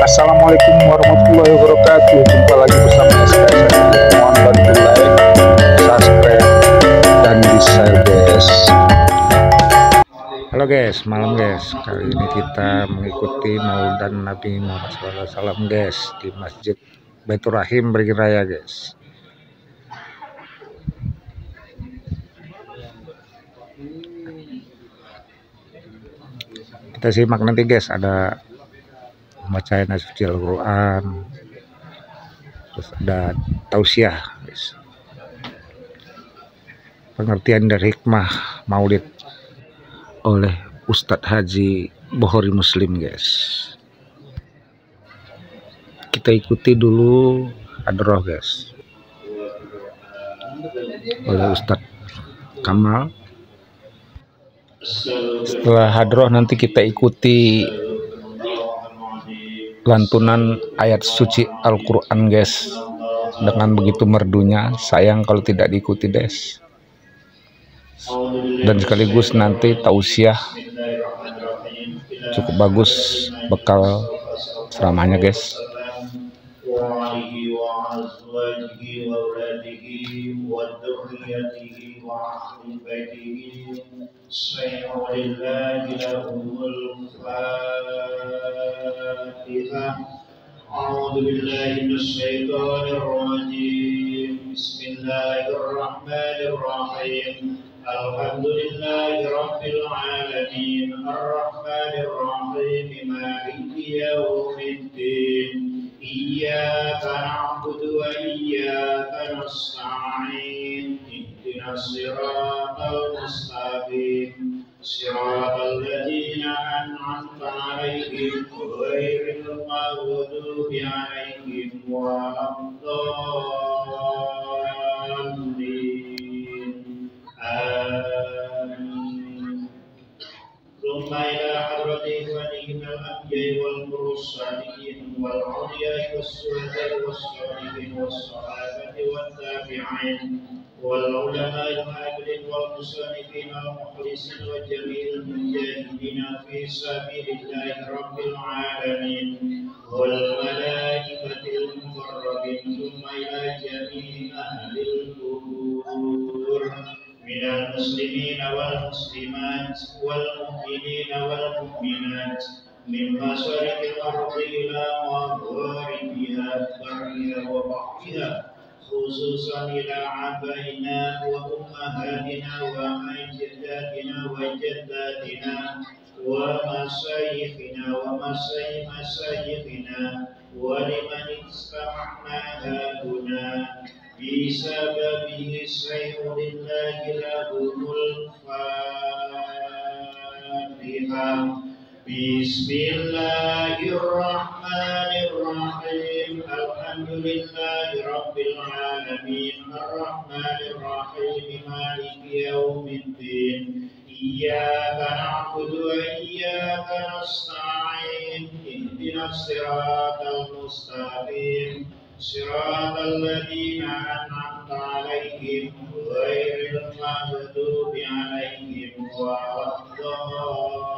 Assalamualaikum warahmatullahi wabarakatuh. Jumpa lagi bersama SKS. Mohon bantu like, subscribe, dan di-share guys. Halo guys, malam guys. Kali ini kita mengikuti Maulidan Nabi Muhammad SAW guys di Masjid Baitur Rahim Beringin Raya guys. Kita simak nanti guys, ada bacaan suci Al-Quran, terus ada tausiah guys, pengertian dari hikmah maulid oleh Ustadz Haji Bohori Muslim guys. Kita ikuti dulu hadroh guys oleh Ustadz Kamal. Setelah hadroh nanti kita ikuti lantunan ayat suci Al-Quran guys, dengan begitu merdunya. Sayang kalau tidak diikuti guys. Dan sekaligus nanti tausiah, cukup bagus bekal ceramahnya guys. أعوذ بالله من الشيطان الرجيم. بسم الله الرحمن الرحيم. الحمد لله رب العالمين الرحمن الرحيم مالك يوم الدين إياك نعبد وإياك نستعين اهدنا الصراط المستقيم صراط الذين أنعمت عليهم غير المغضوب عليهم ولا الضالين آمين. ثم إلى حضرة إخوانهم الأنبياء والمرسلين والأولياء والشهداء والصالحين والصحابة والتابعين والعلماء العاملين والمصنفين والمخلصين وجميع المجاهدين في سبيل الله رب العالمين والملائكة المقربين ثم إلى جميع أهل القبور من المسلمين والمسلمات والمؤمنين والمؤمنات من مشارق الأرض إلى مغاربها برها وبحرها خصوصا إلى آبائنا وأمهاتنا وأجدادنا وجداتنا ومشايخنا ومشايخنا ولمن استمعنا هاهنا بسببه الشيء لله لهم الفاتحة. بسم الله الرحمن الرحيم. الحمد لله رب العالمين الرحمن الرحيم مالك يوم الدين إياك نعبد وإياك نستعين اهدنا الصراط المستقيم صراط الذين أنعمت عليهم غير المغضوب عليهم ولا الضالين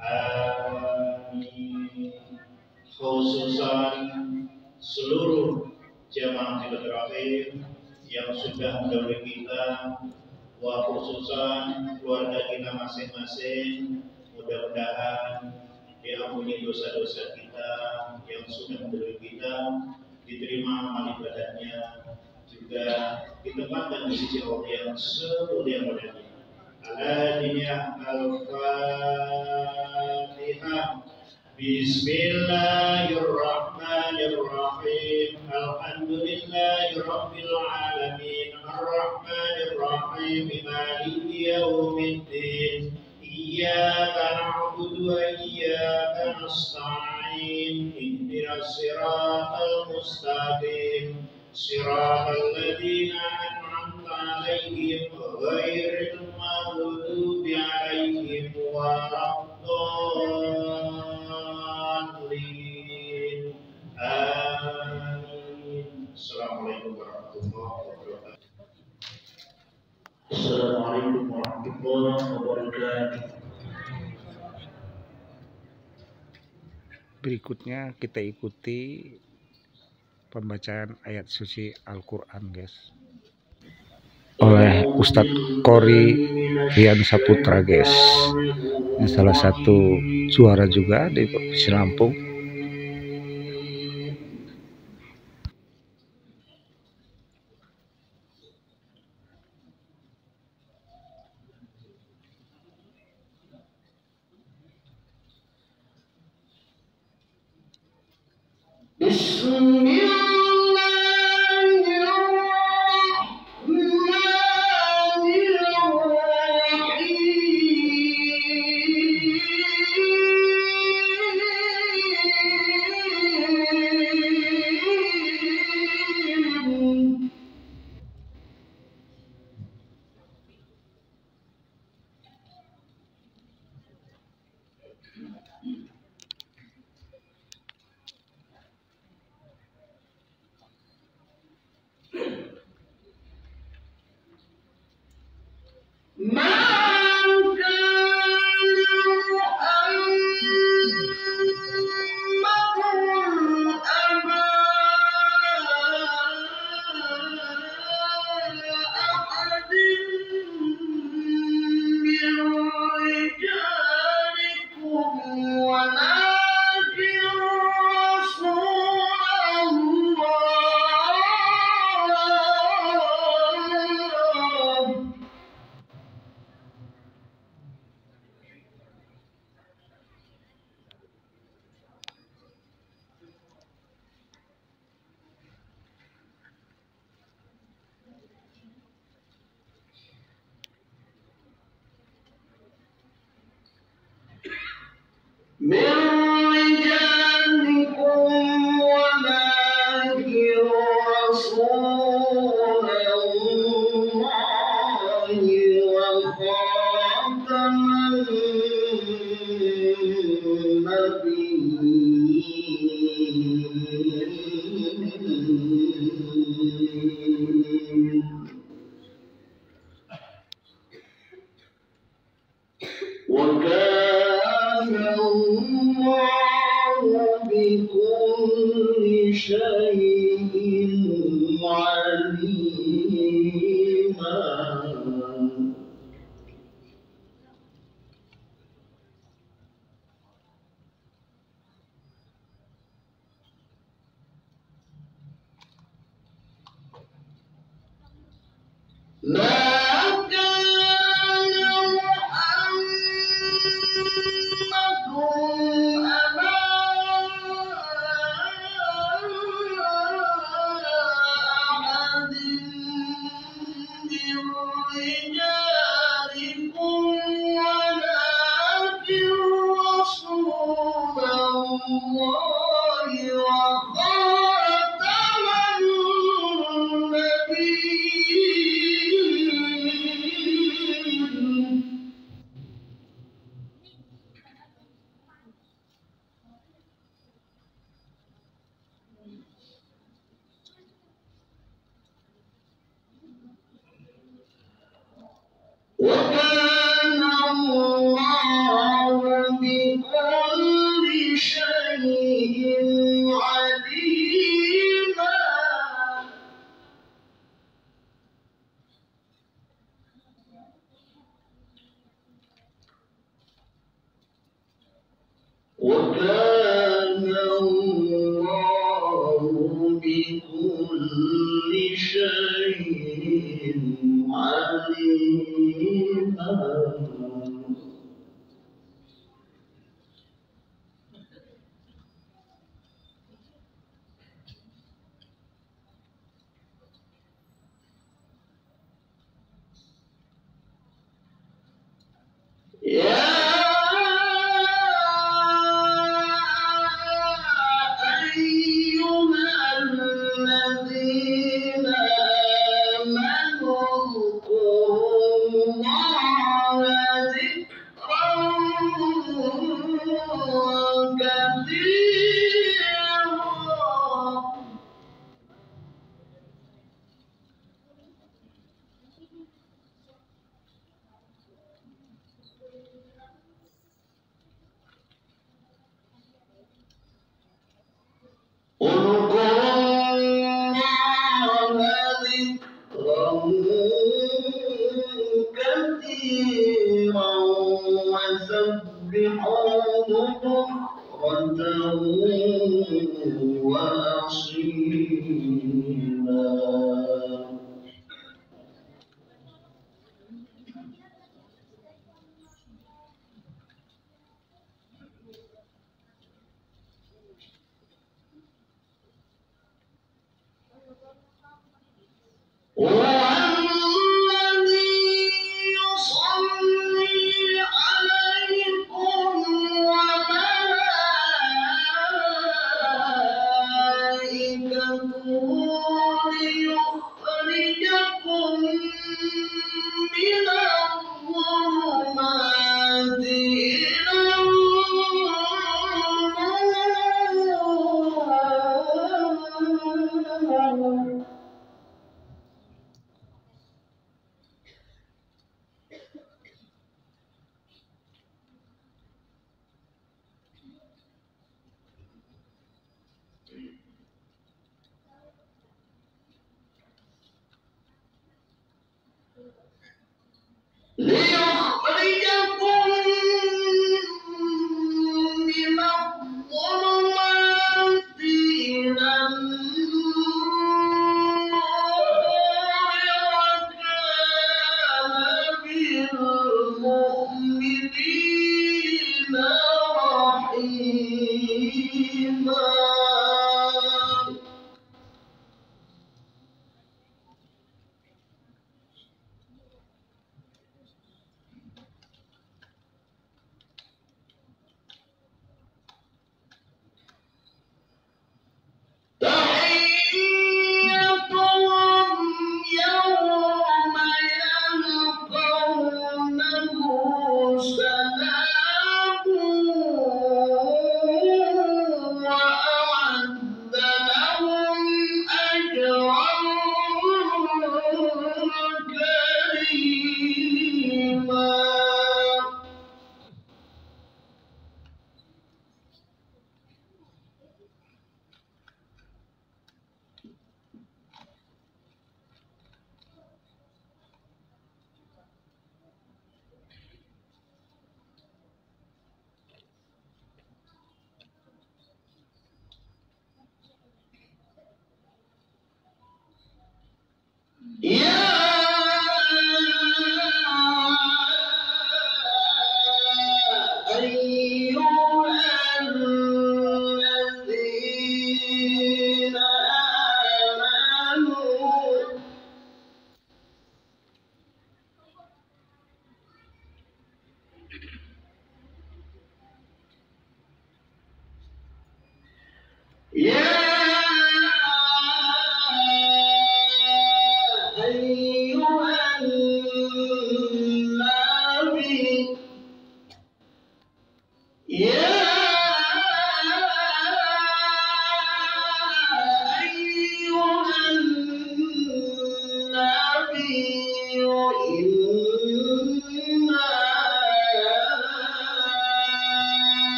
آمين. Khususan seluruh jamaah Hizbut-Rahim yang sudah mendahului kita, wa khususan keluarga kita masing-masing, mudah-mudahan diampuni dosa-dosa kita yang sudah mendahului kita, diterima amal ibadahnya, juga ditempatkan di sisi Allah yang semulia-mulianya. Al-Hadiyah Al-Fatihah. Bismillahirrahmanirrahim. Alhamdulillahi Rabbil Alamin Ar-Rahmanirrahim Maliki Yawmiddin Iyyaka na'budu wa iyyaka nasta'in ihdinas siratal mustaqim siratal ladzina an'amta 'alaihim ghairil maghdubi 'alaihim waladdallin. Amin. Assalamualaikum warahmatullahi wabarakatuh. Assalamualaikum warahmatullahi wabarakatuh. Berikutnya kita ikuti pembacaan ayat suci Al-Quran, guys, oleh Ustadz Qori Rian Saputra, guys. Ini salah satu juara juga di Provinsi Lampung. الذين آمنوا اذكروا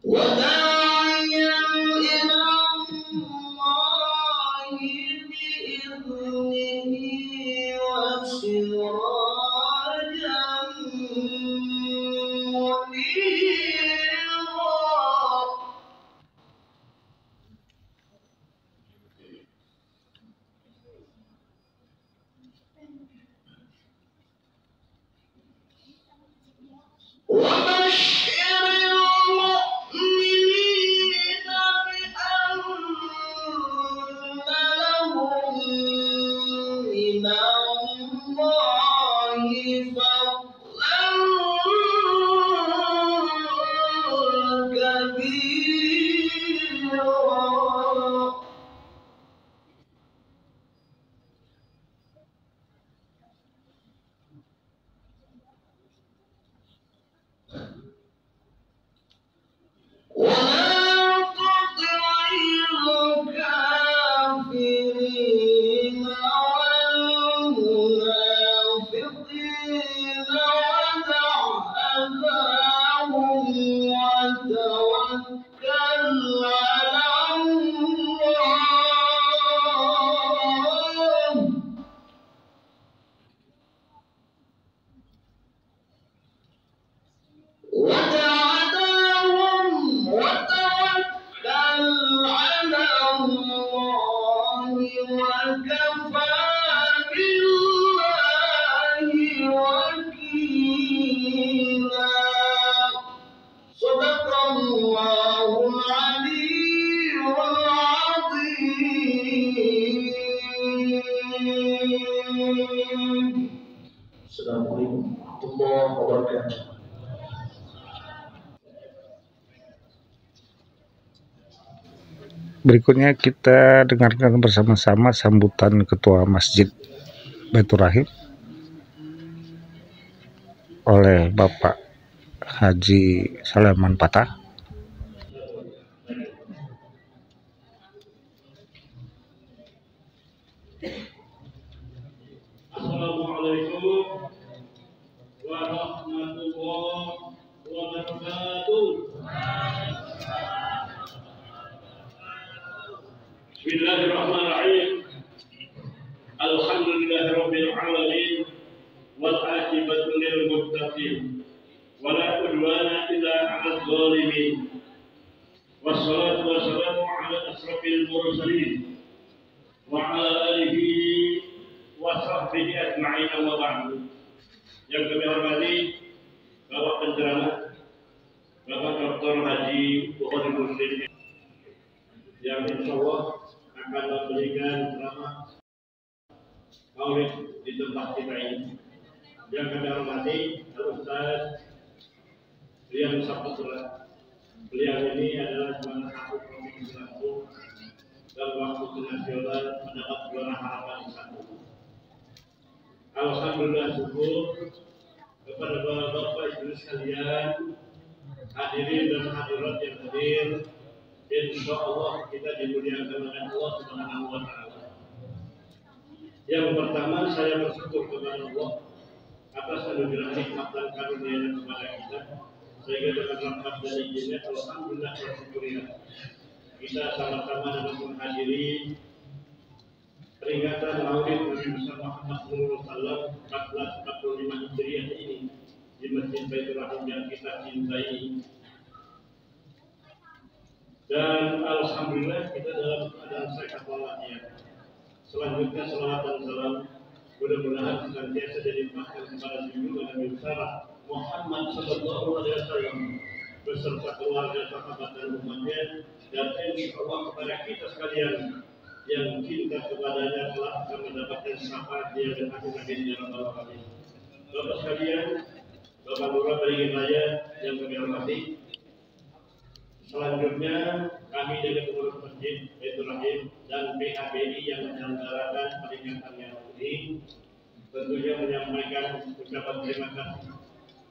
وداعيا إلى الله وكفى بالله وكيلا. صدق الله العلي العظيم. Assalamualaikum warahmatullahi wabarakatuh. Berikutnya kita dengarkan bersama-sama sambutan Ketua Masjid Baitur Rahim oleh Bapak Haji Sulaiman Patah. Assalamualaikum warahmatullahi wabarakatuh. Bismillahirrahmanirrahim. Alhamdulillahirabbil alamin wal aqibatu lil muttaqin wa la udwana illa 'alal zalimin. Wassalatu wassalamu 'ala asrofil mursalin wa 'ala alihi wa sahbihi ajma'in wa ba'du. Yang kami hormati Bapak Penceramah Bapak Dr. Haji Bukhari Muslim yang insyaallah akan memberikan ceramah maulid di tempat kita ini. Yang kami hormati Al-Ustaz Rian Saputra. Beliau ini adalah juara satu provinsi Lampung dan waktu nasional mendapat juara harapan satu. Alhamdulillah syukur kepada Bapak Ibu sekalian, hadirin dan hadirat yang hadir. Insya Allah kita dimuliakan oleh Allah Subhanahu wa Ta'ala. Yang pertama, saya bersyukur kepada Allah atas anugerah nikmat dan karunia kepada kita, sehingga dengan rahmat dan izinnya, alhamdulillah bersyukurillah kita sama-sama dalam menghadiri peringatan Maulid Nabi besar Muhammad SAW 1445 Hijriah ini di Masjid Baitur Rahim yang kita cintai. Dan alhamdulillah kita dalam keadaan sehat walafiat. Selanjutnya salawat dan salam mudah-mudahan senantiasa dilimpahkan kepada junjungan Nabi besar Muhammad sallallahu alaihi wasallam beserta keluarga, sahabat dan umatnya, dan insyaallah kepada kita sekalian yang cinta kepadanya telah akan mendapatkan syafaat dia dan akhir nabi dalam alamin. Bapak sekalian, Bapak Lurah Beringin Raya yang kami hormati, selanjutnya kami dari pengurus Masjid Baitur Rahim dan PHBI yang menyelenggarakan peringatan yang ini tentunya menyampaikan ucapan terima kasih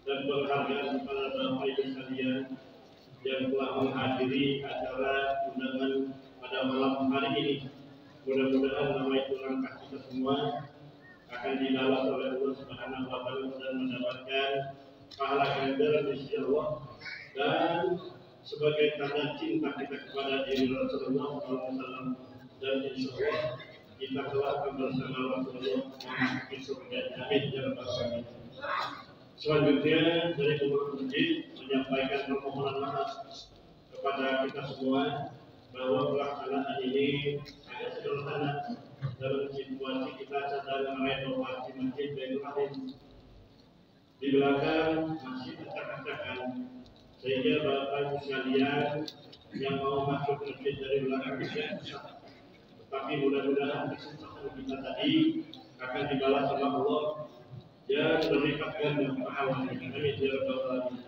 dan penghargaan kepada Bapak Ibu sekalian yang telah menghadiri acara undangan pada malam hari ini. Mudah-mudahan nama itu langkah kita semua akan dibalas oleh Allah Subhanahu wa Ta'ala dan mendapatkan pahala ganjaran di sisi Allah, dan sebagai tanda cinta kita kepada diri Rasulullah SAW, dan insya Allah kita telah akan bersama Rasulullah memasuki surga. Amin ya rabbal alamin. Selanjutnya dari pengurus masjid menyampaikan permohonan maaf kepada kita semua bahwa pelaksanaan ini agak sederhana dalam situasi kita sedang merenovasi Masjid Baitur Rahim. Di belakang masih acak-acakan, sehingga Bapak Ibu sekalian yang mau masuk masjid dari belakang bisa. Tetapi mudah-mudahan kesempatan kita tadi akan dibalas oleh Allah dan berlipat ganda pahalanya. Amin ya rabbal alamin.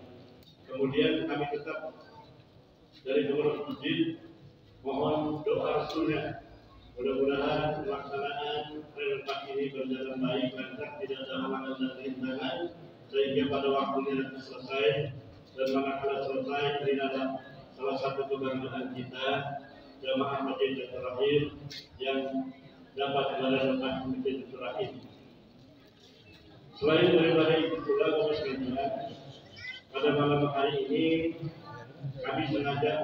Kemudian kami tetap dari pengurus masjid mohon doa restunya. Mudah-mudahan pelaksanaan renovasi ini berjalan baik, lancar, tidak ada halangan dan rintangan, sehingga pada waktunya nanti selesai. Dan manakala selesai, ini adalah salah satu kebanggaan kita, jamaah Masjid Baitur Rahim yang dapat merenovasi Masjid Baitur Rahim. Selain daripada itu pula, Bapak sekalian, pada malam hari ini kami sengaja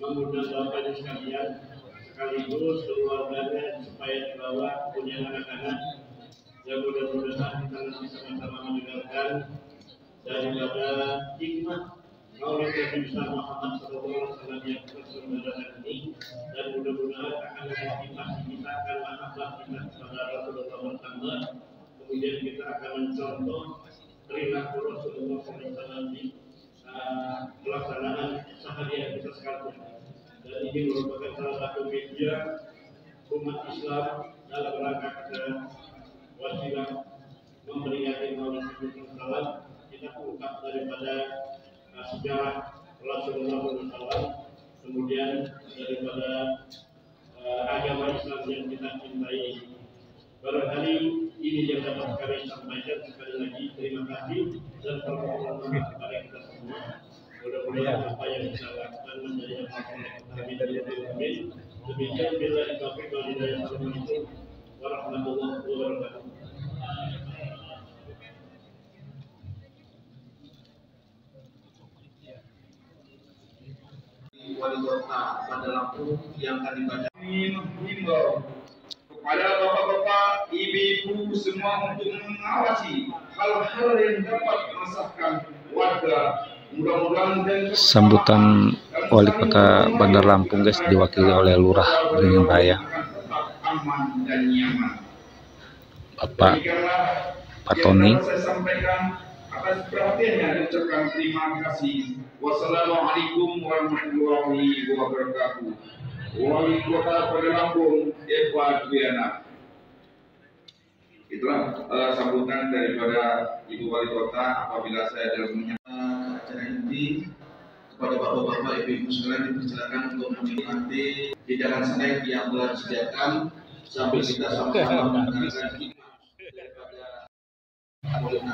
mengundang Bapak Ibu sekalian sekaligus keluarganya supaya dibawa punya anak-anak yang mudah-mudahan kita nanti sama-sama mendengarkan daripada hikmah Maulid Nabi besar Muhammad SAW yang terselenggara ini, dan mudah-mudahan akan menciptakan akhlak kita kepada Rasulullah Muhammad. Kemudian kita akan mencontoh perilaku Rasulullah SAW di pelaksanaan seharian kita sekalian. Dan ini merupakan salah satu media umat Islam dalam rangka kita wasilah memperingati Maulid Nabi SAW. Kita ungkap daripada sejarah Rasulullah SAW, kemudian daripada agama Islam yang kita cintai. Barangkali ini yang dapat kami sampaikan. Sekali lagi terima kasih dan permohonan maaf kepada kita semua. Mudah-mudahan apa yang kita lakukan menjadi kami dari kami. Demikian bila taufiq wal hidayah. Assalamualaikum warahmatullahi wabarakatuh. Wali Kota Bandar Lampung yang akan dibaca. Himbau kepada bapak-bapak, ibu-ibu semua untuk mengawasi hal-hal yang dapat meresahkan warga. Mudah-mudahan Sambutan Wali Kota Bandar Lampung guys diwakili oleh Lurah Beringin Raya, aman dan nyaman. Bapak Pak Tony. Saya sampaikan atas perhatiannya, ucapkan terima kasih. Wassalamualaikum warahmatullahi wabarakatuh. Wali Kota Bandar Lampung, Eva Dwiana. Itulah sambutan daripada Ibu Wali Kota apabila saya dalam menyapa acara ini. Kepada bapak-bapak, ibu-ibu sekalian dipersilakan untuk menikmati hidangan snack yang telah disediakan sambil kita sama-sama mendengarkan hikmah daripada.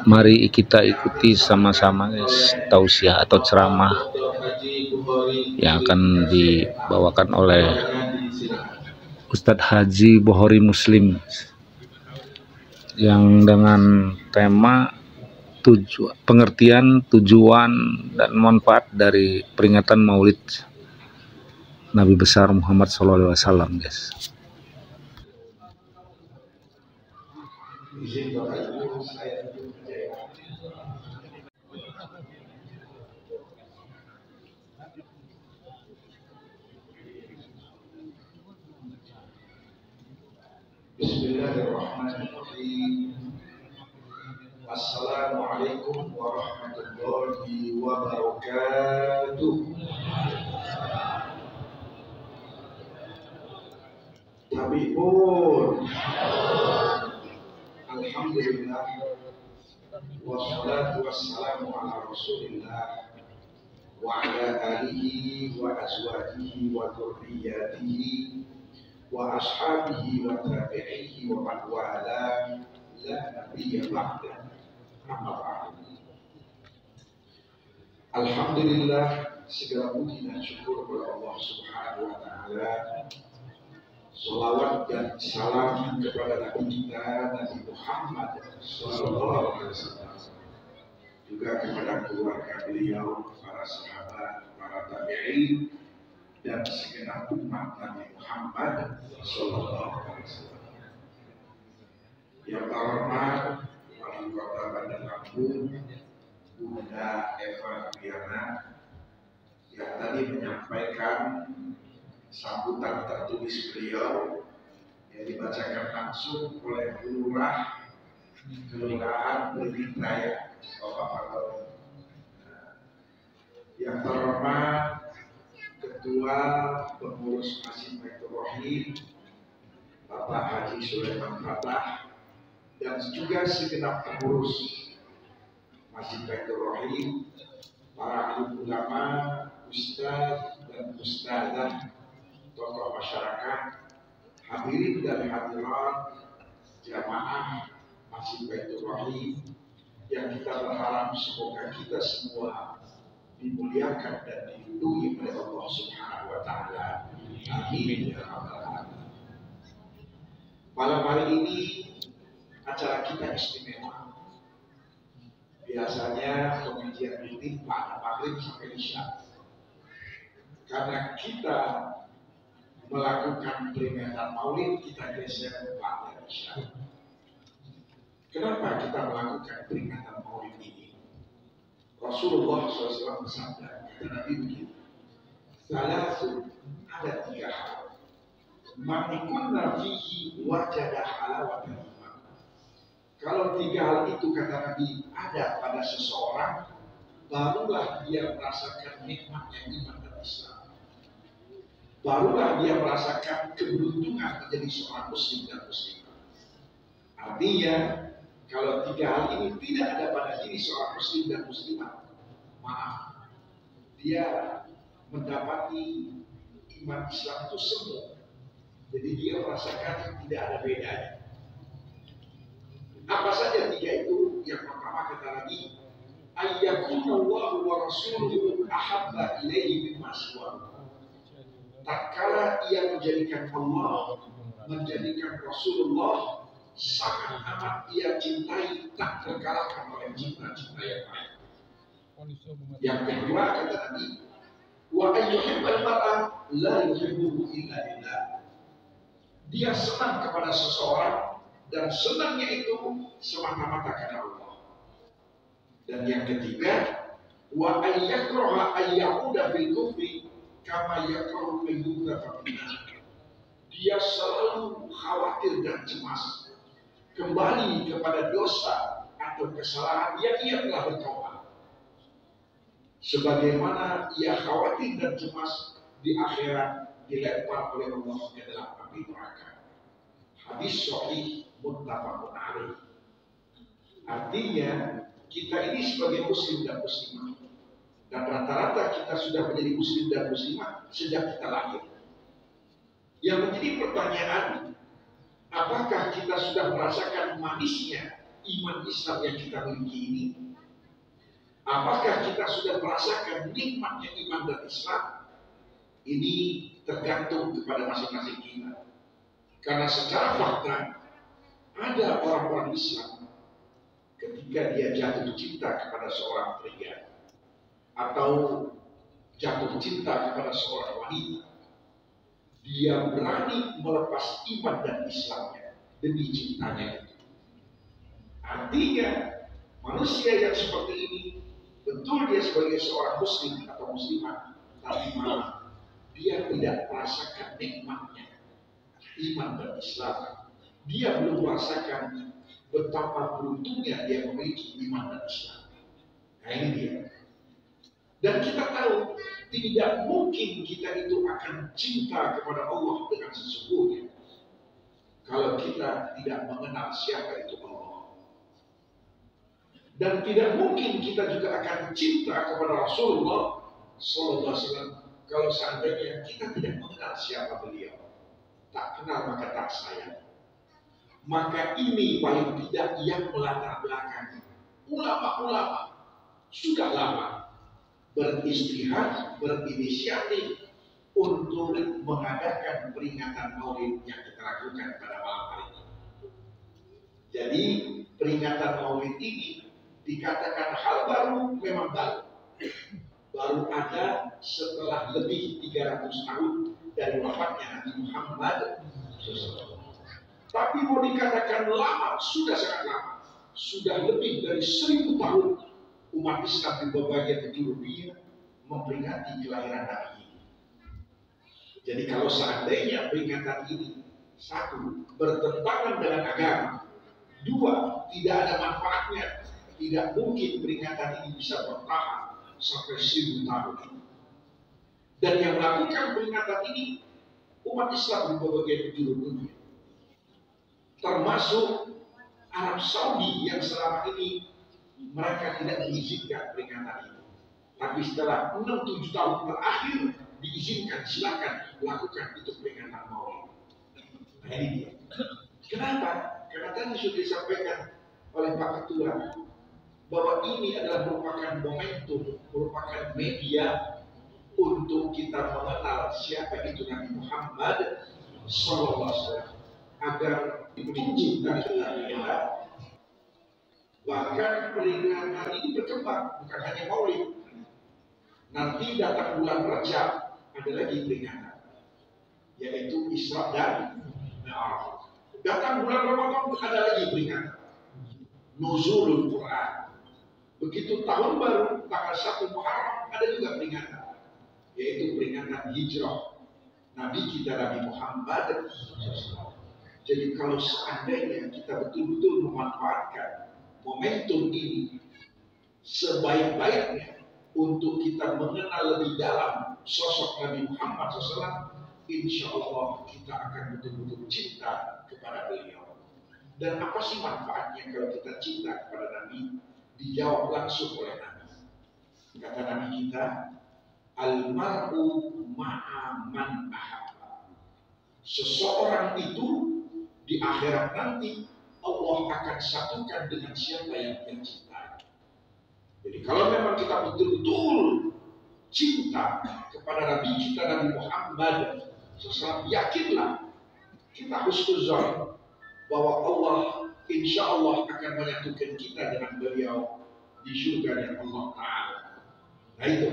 Mari kita ikuti sama-sama guys tausiah atau ceramah yang akan dibawakan oleh Ustadz Haji Bohori Muslim yang dengan tema pengertian, tujuan, dan manfaat dari peringatan Maulid Nabi besar Muhammad SAW guys. Bismillahirrahmanirrahim. Assalamualaikum warahmatullahi wabarakatuh. Tabibun. Alhamdulillah. Wassalatu wassalamu ala Rasulillah wa ala alihi wa azwajihi wa dzurriyyatihi wa ashabihi wa tabi'ihi wa man wala la nabiyya ba'da. Amma ba'd. Alhamdulillah, segala puji dan syukur kepada Allah Subhanahu wa taala. Salawat dan salam kepada Nabi kita Nabi Muhammad sallallahu alaihi wasallam, juga kepada keluarga beliau, para sahabat, para tabi'in, dan segenap umat Nabi Muhammad sallallahu alaihi wasallam. Yang terhormat Wali Kota Bandar Lampung, Bunda Eva Dwiana, yang tadi menyampaikan sambutan tertulis beliau yang dibacakan langsung oleh Lurah Kelurahan Beringin Raya, Bapak Pak Tony. Yang terhormat Ketua Pengurus Masjid Baitur Rahim, Bapak Haji Sulaiman Fatah, dan juga segenap pengurus Masjid Baitur Rahim, para alim ulama, ustaz dan ustazah, tokoh masyarakat, hadirin dan hadirat jamaah Masjid Baitur Rahim, yang kita berharap semoga kita semua dimuliakan dan dilindungi oleh Allah Subhanahu wa taala. Amin ya rabbal alamin. Malam hari ini acara kita istimewa. Biasanya pengajian ini pada maghrib sampai isya. Karena kita melakukan peringatan Maulid, kita geser pada isya. Kenapa kita melakukan peringatan Maulid ini? Rasulullah SAW bersabda, kata Nabi begini, salasun, ada 3 hal. Manikunna fihi wajada halawatal iman. Kalau 3 hal itu kata Nabi ada pada seseorang, barulah dia merasakan nikmatnya iman dan Islam. Barulah dia merasakan keberuntungan menjadi seorang muslim dan muslimah. Artinya, kalau 3 hal ini tidak ada pada diri seorang muslim dan muslimah, maaf, dia mendapati iman Islam itu semu. Jadi dia merasakan tidak ada bedanya. Apa saja 3 itu? Yang pertama kata Nabi, ayyakunallahu wa rasuluhu ahabba ilaihi mimma siwahu. Tatkala ia menjadikan Allah, menjadikan Rasulullah, sangat amat ia cintai, tak terkalahkan oleh cinta-cinta yang lain. Yang kedua kata Nabi, wa ayyuhibbal mar'a la yuhibbuhu illa lillah. Dia senang kepada seseorang dan senangnya itu semata-mata karena Allah. Dan yang ketiga, wa ayyakraha ayyauda fil kufri kama yakrahu ayyuda fil nar. Dia selalu khawatir dan cemas kembali kepada dosa atau kesalahan yang ia telah bertobat. Sebagaimana ia khawatir dan cemas di akhirat dilempar oleh Allah ke dalam api neraka. Hadis sahih muttafaqun alaih. Artinya kita ini sebagai muslim dan muslimah, dan rata-rata kita sudah menjadi muslim dan muslimah sejak kita lahir. Yang menjadi pertanyaan, apakah kita sudah merasakan manisnya iman Islam yang kita miliki ini? Apakah kita sudah merasakan nikmatnya iman dan Islam? Ini tergantung kepada masing-masing kita. Karena secara fakta, ada orang-orang Islam ketika dia jatuh cinta kepada seorang pria atau jatuh cinta kepada seorang wanita, dia berani melepas iman dan Islamnya demi cintanya itu. Artinya, manusia yang seperti ini, betul dia sebagai seorang muslim atau muslimah, tapi malah dia tidak merasakan nikmatnya iman dan Islam. Dia belum merasakan betapa beruntungnya dia memiliki iman dan Islam. Nah ini dia. Dan kita tahu tidak mungkin kita itu akan cinta kepada Allah dengan sesungguhnya kalau kita tidak mengenal siapa itu Allah. Dan tidak mungkin kita juga akan cinta kepada Rasulullah SAW kalau seandainya kita tidak mengenal siapa beliau. Tak kenal maka tak sayang. Maka ini paling tidak yang melatar belakangi ulama-ulama sudah lama beristihad, berinisiatif untuk mengadakan peringatan Maulid yang kita lakukan pada malam hari ini. Jadi peringatan Maulid ini dikatakan hal baru, memang baru. Baru ada setelah lebih 300 tahun dari wafatnya Nabi Muhammad SAW. Tapi mau dikatakan lama, sudah sangat lama. Sudah lebih dari 1000 tahun umat Islam di berbagai penjuru dunia memperingati kelahiran Nabi ini. Jadi kalau seandainya peringatan ini, 1, bertentangan dengan agama, 2, tidak ada manfaatnya, tidak mungkin peringatan ini bisa bertahan sampai 1000 tahun. Dan yang melakukan peringatan ini umat Islam di berbagai penjuru dunia, termasuk Arab Saudi yang selama ini mereka tidak mengizinkan peringatan ini. Tapi setelah 6-7 tahun terakhir diizinkan, silakan lakukan itu peringatan Maulid. Nah ini dia. Kenapa? Karena tadi sudah disampaikan oleh Pak Ketua bahwa ini adalah merupakan momentum, merupakan media untuk kita mengenal siapa itu Nabi Muhammad SAW agar dipuji dan kita. Bahkan peringatan ini berkembang, bukan hanya Maulid. Nanti datang bulan Rajab ada lagi peringatan, yaitu Isra dan Mi'raj. Datang bulan Ramadan ada lagi peringatan, Nuzulul Quran. Begitu tahun baru tanggal 1 Muharram ada juga peringatan, yaitu peringatan hijrah Nabi kita Nabi Muhammad. Jadi kalau seandainya kita betul-betul memanfaatkan momentum ini sebaik-baiknya untuk kita mengenal lebih dalam sosok Nabi Muhammad SAW, insya Allah kita akan betul-betul cinta kepada beliau. Dan apa sih manfaatnya kalau kita cinta kepada Nabi? Dijawab langsung oleh Nabi. Kata Nabi kita, Al-mar'u ma'a man ahabba. Seseorang itu di akhirat nanti Allah akan satukan dengan siapa yang dia cintai. Jadi kalau memang kita betul-betul cinta kepada Nabi kita Nabi Muhammad SAW, yakinlah kita husnuzon bahwa Allah insya Allah akan menyatukan kita dengan beliau di surga Allah Ta'ala. Nah itu.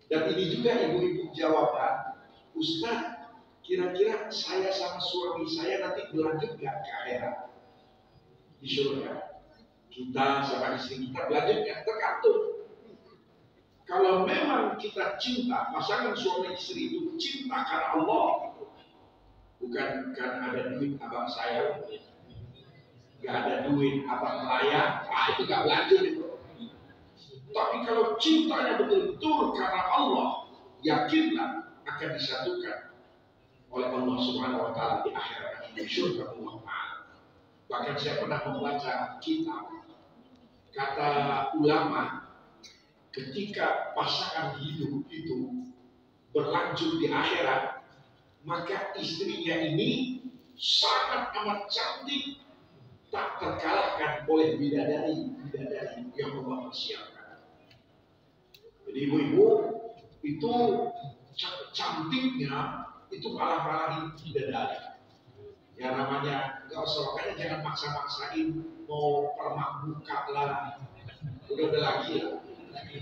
Dan ini juga ibu-ibu jawaban, Ustaz, kira-kira saya sama suami saya nanti berlanjut gak ke akhirat di surga? Kita sama istri kita berlanjut gak? Tergantung. Kalau memang kita cinta, pasangan suami istri itu cinta karena Allah, bukan karena ada duit abang saya, gak ada duit abang saya, itu gak berlanjut itu. Tapi kalau cintanya betul-betul karena Allah, yakinlah akan disatukan oleh Allah Subhanahu Wa Taala di akhirat di surga Allah Taala. Bahkan saya pernah membaca kitab, kata ulama, ketika pasangan hidup itu berlanjut di akhirat, maka istrinya ini sangat amat cantik, tak terkalahkan oleh bidadari yang Allah persiapkan. Jadi ibu-ibu itu cantiknya itu malah-malahin bidadari. Ya namanya nggak usah, makanya jangan maksa-maksain mau permak muka lah, udah lagi lah.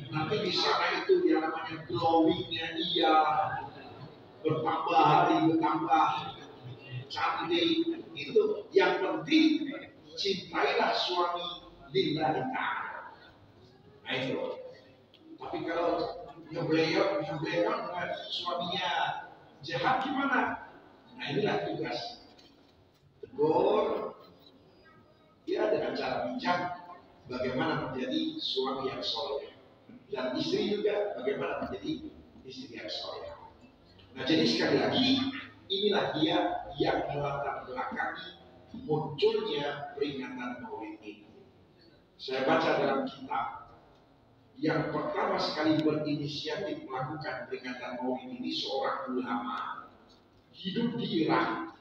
Nanti di sana itu yang namanya glowingnya iya bertambah hari bertambah cantik. Itu yang penting, cintailah suami lillahi ta'ala. Nah itu. Tapi kalau ngebleyon suaminya jahat gimana? Nah inilah tugas. Tegur ya dengan cara bijak, bagaimana menjadi suami yang soleh, dan istri juga bagaimana menjadi istri yang soleh. Nah jadi sekali lagi, inilah dia yang melatar belakangi munculnya peringatan Maulid ini. Saya baca dalam kitab, yang pertama sekali berinisiatif melakukan peringatan Maulid ini seorang ulama hidup di Irak,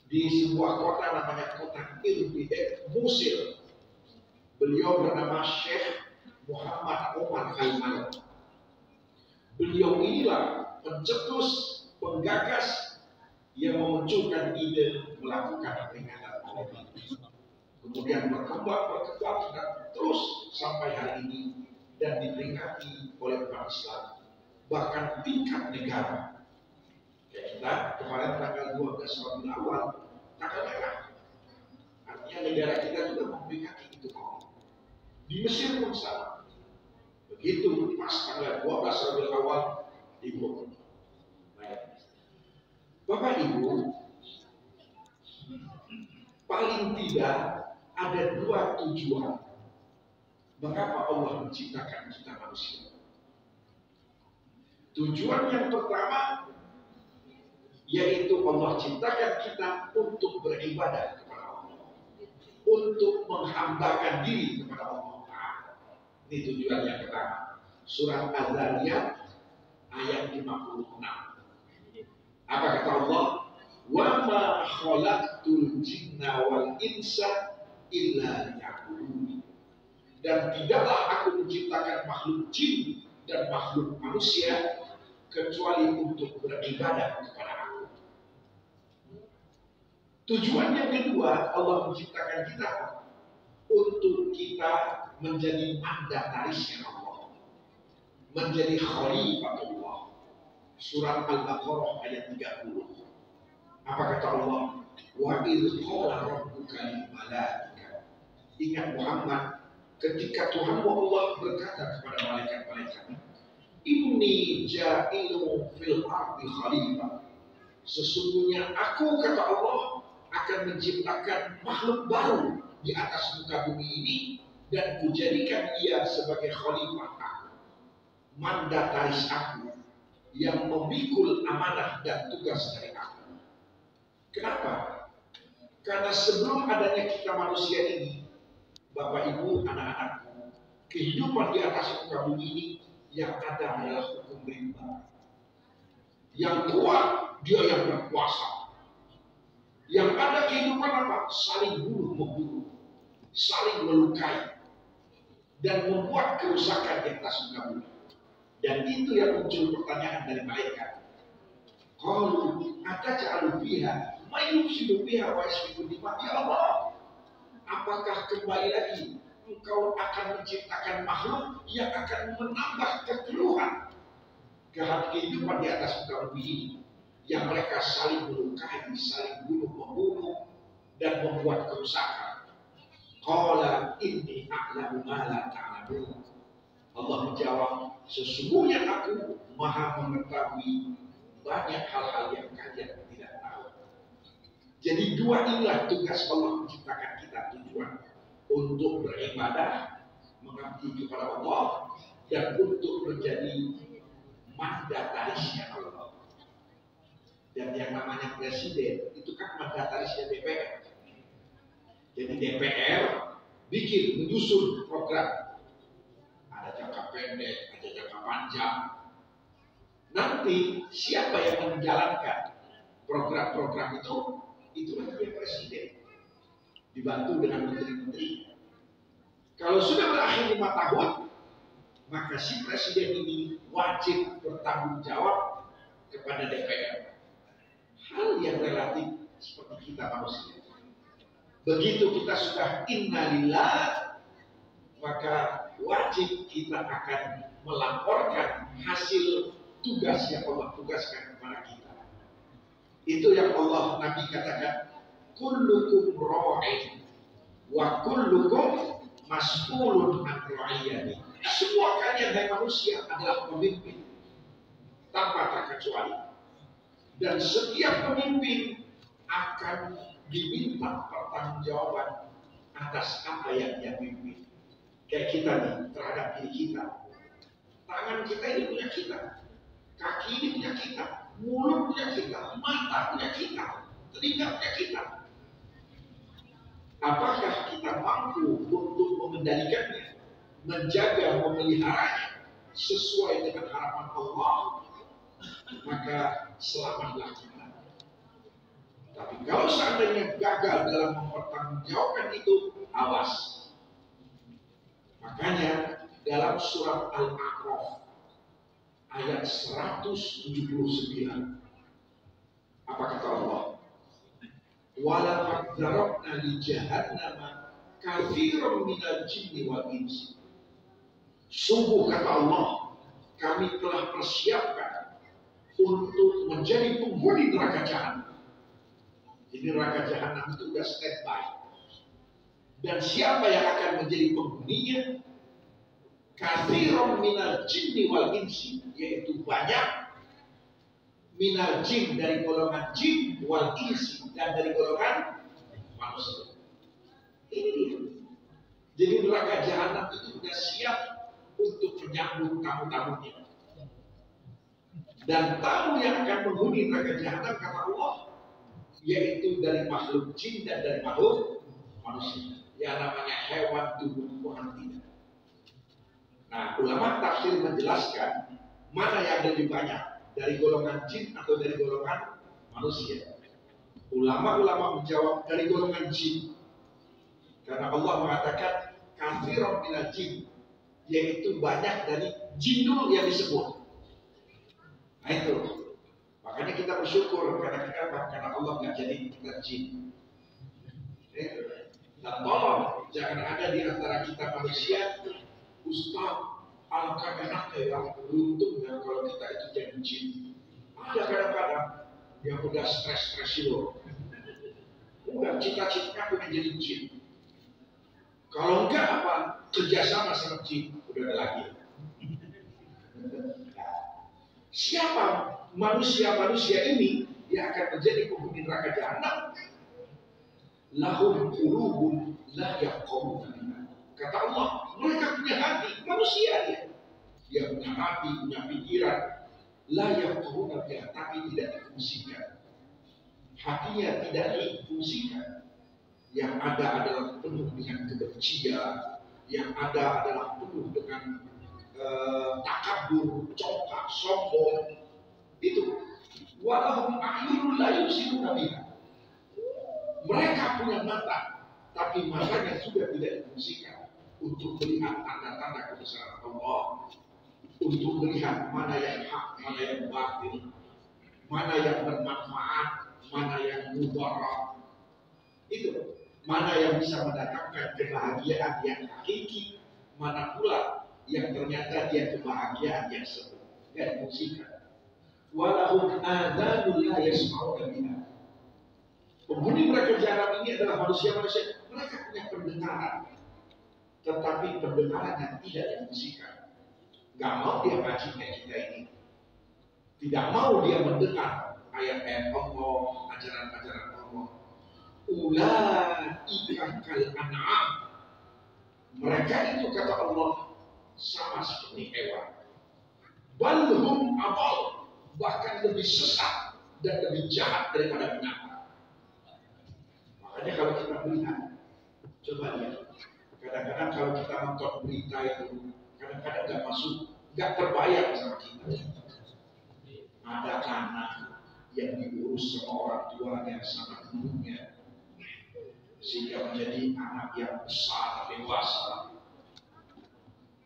di sebuah kota namanya kota Irbil, Musil. Beliau bernama Syekh Muhammad Omar Al-Malak. Beliau inilah pencetus, penggagas yang memunculkan ide melakukan peringatan Maulid. Kemudian berkembang dan terus sampai hari ini dan diperingati oleh umat Islam, bahkan tingkat negara. Ya, kita kemarin tanggal 12 Rabiul Awal tanggal merah, artinya negara kita juga memperingati itu. Di Mesir pun sama, begitu pas tanggal 12 Rabiul Awal di Bogor. Bapak Ibu, paling tidak ada dua tujuan mengapa Allah menciptakan kita manusia. Tujuan yang pertama yaitu Allah ciptakan kita untuk beribadah kepada Allah, untuk menghambakan diri kepada Allah. Ini tujuan yang pertama. Surat Az-Zariyat ayat 56. Apa kata Allah? Wa ma khalaqtul jinna wal insa illa liya'budun. Dan tidaklah aku menciptakan makhluk jin dan makhluk manusia kecuali untuk beribadah kepada aku. Tujuan yang kedua, Allah menciptakan kita untuk kita menjadi mandatarisnya Allah, menjadi khalifatullah. Surat Al-Baqarah ayat 30. Apa kata Allah? Wa idh qala rabbuka lil malaikati. Ingat Muhammad, ketika Tuhan Allah berkata kepada malaikat-malaikat, Inni ja'ilu fil ardi khalifah. Sesungguhnya aku, kata Allah, akan menciptakan makhluk baru di atas muka bumi ini dan kujadikan ia sebagai khalifah aku, mandataris aku, yang memikul amanah dan tugas dari aku. Kenapa? Karena sebelum adanya kita manusia ini, Bapak Ibu, anak-anakku, kehidupan di atas muka bumi ini yang ada adalah hukum rimba. Yang kuat dia yang berkuasa. Yang ada kehidupan apa? Saling bunuh membunuh, saling melukai, dan membuat kerusakan di atas muka bumi. Dan itu yang muncul pertanyaan dari malaikat. Qalu ataj'alu fiha may yufsidu fiha wa yasfiku dima. Ya Allah, apakah kembali lagi Engkau akan menciptakan makhluk yang akan menambah kekeruhan kehidupan di atas muka bumi ini, yang mereka saling melukai, saling bunuh membunuh, dan membuat kerusakan. Qala inni a'lamu ma la ta'lamun. Allah menjawab, sesungguhnya aku maha mengetahui banyak hal-hal yang kalian tidak tahu. Jadi dua inilah tugas Allah menciptakan kita, tujuan untuk beribadah, mengabdi kepada Allah, dan untuk menjadi mandatarisnya Allah. Dan yang namanya presiden itu kan mandatarisnya DPR. Jadi DPR bikin, menyusun program. Ada jangka pendek, ada jangka panjang. Nanti siapa yang menjalankan program-program itu? Itulah dia presiden, dibantu dengan menteri-menteri. Kalau sudah berakhir 5 tahun, maka si presiden ini wajib bertanggung jawab kepada DPR. Hal yang relatif seperti kita manusia. Begitu kita sudah innalillah, maka wajib kita akan melaporkan hasil tugas yang Allah tugaskan kepada kita. Itu yang Allah Nabi katakan, kullukum ra'in wa kullukum mas'ulun an ra'iyati. Semua kalian hai manusia adalah pemimpin tanpa terkecuali, dan setiap pemimpin akan diminta pertanggungjawaban atas apa yang dia pimpin. Kayak kita nih terhadap diri kita, tangan kita ini punya kita, kaki ini punya kita, mulut punya kita, mata punya kita, telinga punya kita. Apakah kita mampu untuk mengendalikannya, menjaga, memeliharanya sesuai dengan harapan Allah? Maka selamatlah kita. Tapi kalau seandainya gagal dalam mempertanggungjawabkan itu, awas. Makanya dalam surat Al-A'raf ayat 179, apa kata Allah? Walaqad dzarabna li jahannama katsiran minal jinni wal insi. Sungguh kata Allah, kami telah persiapkan untuk menjadi penghuni neraka jahanam. Jadi neraka jahanam itu sudah standby. Dan siapa yang akan menjadi penghuninya? Katsiran minal jinni wal insi, yaitu banyak minal jin dari golongan jin, wal insi dan dari golongan manusia. Ini dia. Jadi neraka jahanam itu sudah siap untuk menyambut tamu-tamunya. Dan tamu yang akan menghuni neraka jahanam kata Allah, yaitu dari makhluk jin dan dari makhluk manusia. Yang namanya hewan tumbuh-tumbuhan tidak. Nah, ulama tafsir menjelaskan mana yang lebih banyak, dari golongan jin atau dari golongan manusia. Ulama-ulama menjawab dari golongan jin, karena Allah mengatakan katsiran minal jin, yaitu banyak dari jinul yang disebut. Nah itu, makanya kita bersyukur karena Allah nggak jadi kita jin. Dan tolong jangan ada di antara kita manusia, Ustaz, alangkah enaknya ya, beruntung ya kalau kita itu jadi jin. Ada kadang-kadang yang udah stres-stres itu, udah cita-cita pengen jadi jin. Kalau enggak apa? Kerjasama sama jin. Udah ada lagi. Siapa manusia-manusia ini yang akan menjadi penghuni neraka jahanam? Lahum qulubun la yafqahuna biha. Kata Allah, mereka punya hati, manusia dia. Dia punya hati, punya pikiran, la yafqahuna biha, tapi tidak difungsikan. Hatinya tidak difungsikan. Yang ada adalah penuh dengan kebencian, yang ada adalah penuh dengan takabur, congkak, sombong. Itu walahum a'yunun la yubsiruna biha. Mereka punya mata, tapi matanya juga tidak difungsikan untuk melihat tanda-tanda kebesaran Allah, untuk melihat mana yang hak, mana yang batil, mana yang bermanfaat, mana yang mudarat. Itu mana yang bisa mendatangkan kebahagiaan yang hakiki, mana pula yang ternyata dia kebahagiaan yang semu, yang difungsikan. Walahum adhanun la yasma'una biha. Penghuni neraka jahanam ini adalah manusia-manusia, mereka punya pendengaran, tetapi pendengarannya tidak difungsikan. Gak mau dia ngaji kayak kita ini, tidak mau dia mendengar ayat-ayat Allah, ajaran-ajaran Allah. Ulaika kal an'am. Mereka itu kata Allah sama seperti hewan. Balhum abal, bahkan lebih sesat dan lebih jahat daripada binatang. Makanya kalau kita melihat, coba lihat, kadang-kadang kalau kita nonton berita itu, kadang-kadang nggak masuk, nggak terbayang sama kita. Ada anak yang diurus sama orang tua yang sangat dulunya, sehingga menjadi anak yang besar, dewasa.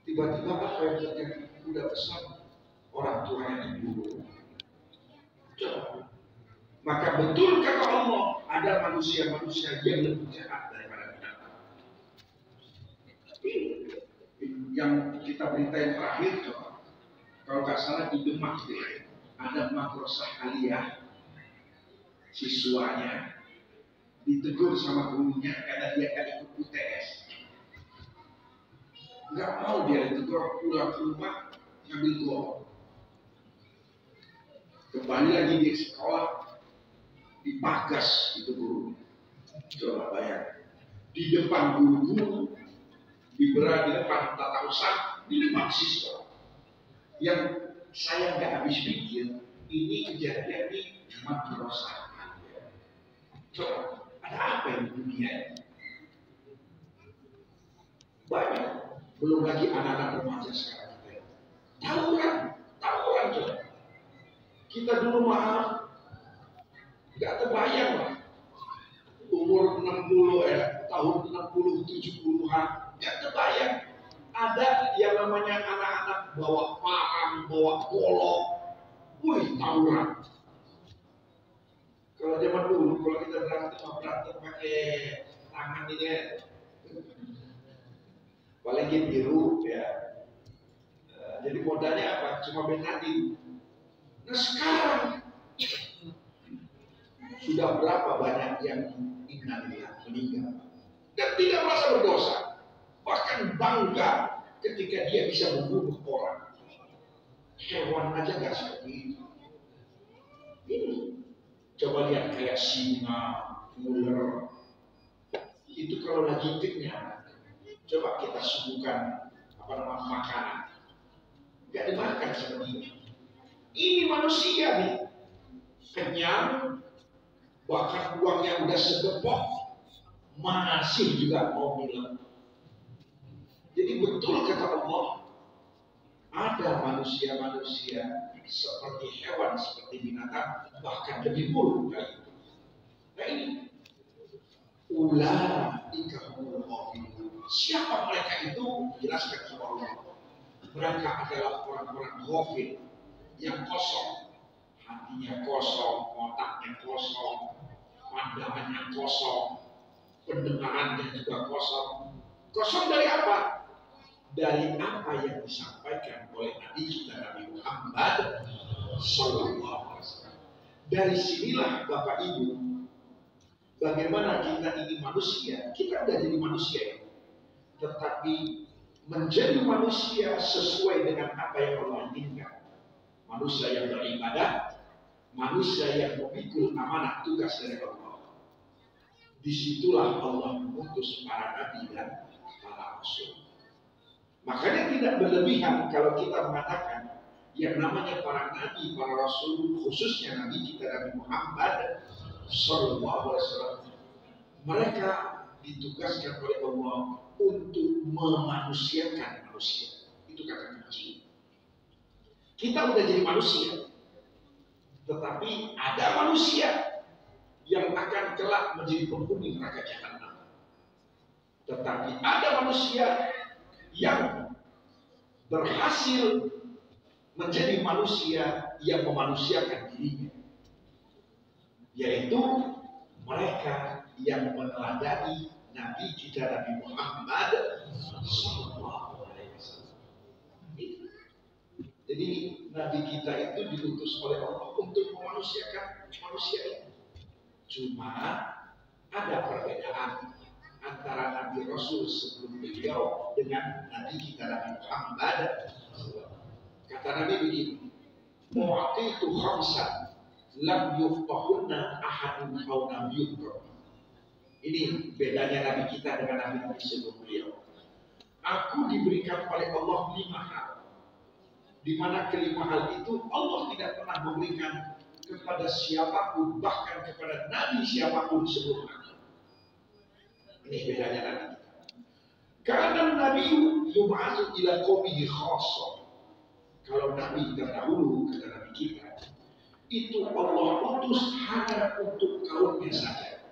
Tiba-tiba apa yang terjadi? Udah besar, orang tuanya dibunuh. Coba. Maka betul kata Allah, ada manusia-manusia yang lebih jahat daripada binatang. Yang kita berita yang terakhir, coba. Kalau nggak salah di Demak, ada madrasah aliyah, siswanya ditegur sama gurunya karena dia kan ikut UTS. Nggak mau dia ditegur, pulang ke rumah ngambil golok. Kembali lagi di sekolah, dipagas itu guru. Coba bayar. Di depan guru-guru, di depan tata usaha, di depan siswa. Yang saya nggak habis pikir, ini kejadian di madrasah. Coba, ada apa yang di dunia ini? Banyak. Belum lagi anak-anak remaja sekarang. Tawuran coba. Kita dulu maaf, nggak terbayang lah. Umur 60 tahun 60, 70-an, nggak terbayang. Ada yang namanya anak-anak bawa parang, bawa golok, wih tawuran. Kalau zaman dulu, kalau kita berantem pakai tangan ini ya, paling biru ya. Jadi modalnya apa? Cuma betadin. Nah sekarang sudah berapa banyak yang meninggal dan tidak merasa berdosa, bahkan bangga ketika dia bisa membunuh orang. Hewan aja nggak seperti itu. Ini coba lihat kayak singa, ular, itu kalau lagi kenyang, coba kita suguhkan makanan, nggak dimakan seperti ini. Ini manusia nih, kenyang, bahkan uangnya udah segepok, masih juga mau bilang. Jadi betul kata Allah, ada manusia-manusia seperti hewan, seperti binatang, bahkan lebih buruk dari itu. Nah ini, ulaika humul ghafilun. Siapa mereka itu? Jelaskan sama Allah. Mereka adalah orang-orang ghafil yang kosong, hatinya kosong, otaknya kosong, pandangannya kosong, pendengarannya juga kosong. Kosong dari apa? Dari apa yang disampaikan oleh Nabi kita Nabi Muhammad Sallallahu Alaihi Wasallam. Dari sinilah Bapak Ibu, bagaimana kita ini manusia, kita udah jadi manusia. tetapi menjadi manusia sesuai dengan apa yang Allah inginkan. Manusia yang beribadah, manusia yang memikul amanah tugas dari Allah. Disitulah Allah mengutus para nabi dan para rasul. Makanya tidak berlebihan kalau kita mengatakan yang namanya para nabi, para rasul, khususnya nabi kita Nabi Muhammad Sallallahu Alaihi Wasallam, mereka ditugaskan oleh Allah untuk memanusiakan manusia. Itu kata kunci. Kita udah jadi manusia, tetapi ada manusia yang akan kelak menjadi penghuni neraka jahanam. Tetapi ada manusia yang berhasil menjadi manusia yang memanusiakan dirinya, yaitu mereka yang meneladani Nabi kita Nabi Muhammad Sallallahu Alaihi Wasallam. Jadi Nabi kita itu diutus oleh Allah untuk memanusiakan manusia ini. Cuma ada perbedaan antara Nabi Rasul sebelum beliau dengan Nabi kita Nabi Muhammad. Kata Nabi begini, mu'atitu khamsan lam yuftahunna ahadun aw nabiyyun. Ini bedanya Nabi kita dengan Nabi sebelum beliau. Aku diberikan oleh Allah 5 hal, di mana kelima hal itu Allah tidak pernah memberikan kepada siapapun, bahkan kepada Nabi siapapun sebelum aku. Ini bedanya Nabi kita. Karena Nabi yub'atsu ila qaumihi khassa. Kalau Nabi terdahulu, kata Nabi kita, itu Allah utus hanya untuk kaumnya saja.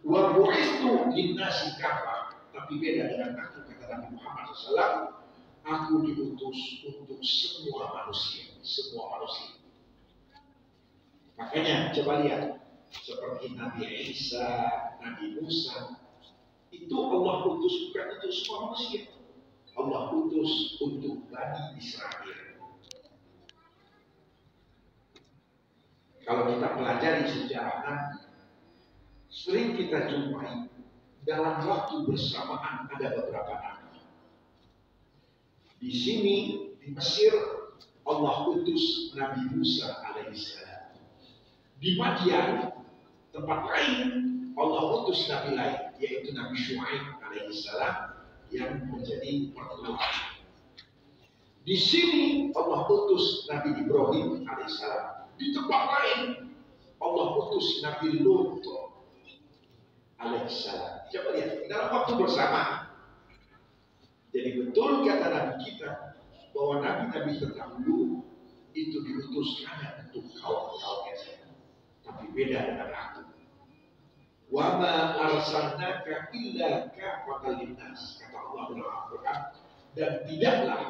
Wa bu'istu linnasi kafah. Tapi beda dengan aku, kata Nabi Muhammad SAW, aku diutus untuk semua manusia, semua manusia. Makanya coba lihat, seperti Nabi Isa, Nabi Musa, itu Allah utus bukan untuk semua manusia. Allah utus untuk Bani Israel. Kalau kita pelajari sejarah Nabi, sering kita jumpai dalam waktu bersamaan ada beberapa nabi. Di sini di Mesir Allah utus Nabi Musa alaihissalam. Di Madian tempat lain Allah utus nabi lain, yaitu Nabi Syuaib alaihissalam yang menjadi pertuan. Di sini Allah utus Nabi Ibrahim alaihissalam. Di tempat lain Allah utus Nabi Lut alaihissalam. Coba lihat dalam waktu bersamaan. Jadi betul kata Nabi kita bahwa nabi-nabi terdahulu itu diutus hanya untuk kaum-kaumnya saja. Tapi beda dengan aku. Wa ma arsalnaka illa kafatan linnas, kata Allah dalam Al-Quran, dan tidaklah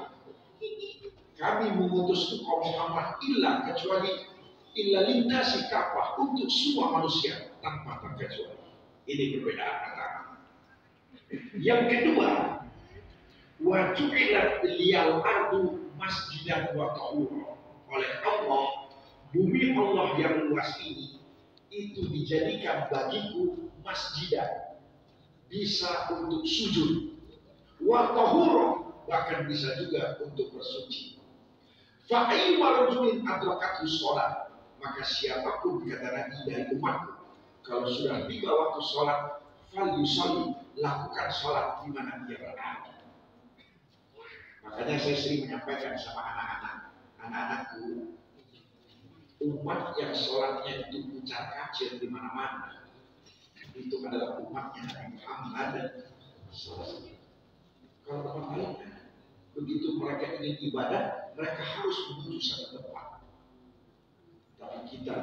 kami mengutus engkau Muhammad illa kecuali illa linnasi kafah, untuk semua manusia tanpa terkecuali. Ini perbedaan kata. Yang kedua, wa ju'ilat liyal ardu masjidan wa tahura. Oleh Allah, bumi Allah yang luas ini itu dijadikan bagiku masjidan, bisa untuk sujud, wa tahura, bahkan bisa juga untuk bersuci. Fa ayyu rajulin adrakathu shalah, maka siapapun kata Nabi dari umatku, kalau sudah tiba waktu sholat, fal yusalli, lakukan sholat di mana dia berada. Makanya saya sering menyampaikan sama anak-anakku, umat yang sholatnya itu pucat kacir di mana-mana, itu adalah umatnya Nabi Muhammad SAW. Kalau teman lainnya, begitu mereka ingin ibadah, mereka harus menuju satu tempat. Tapi kita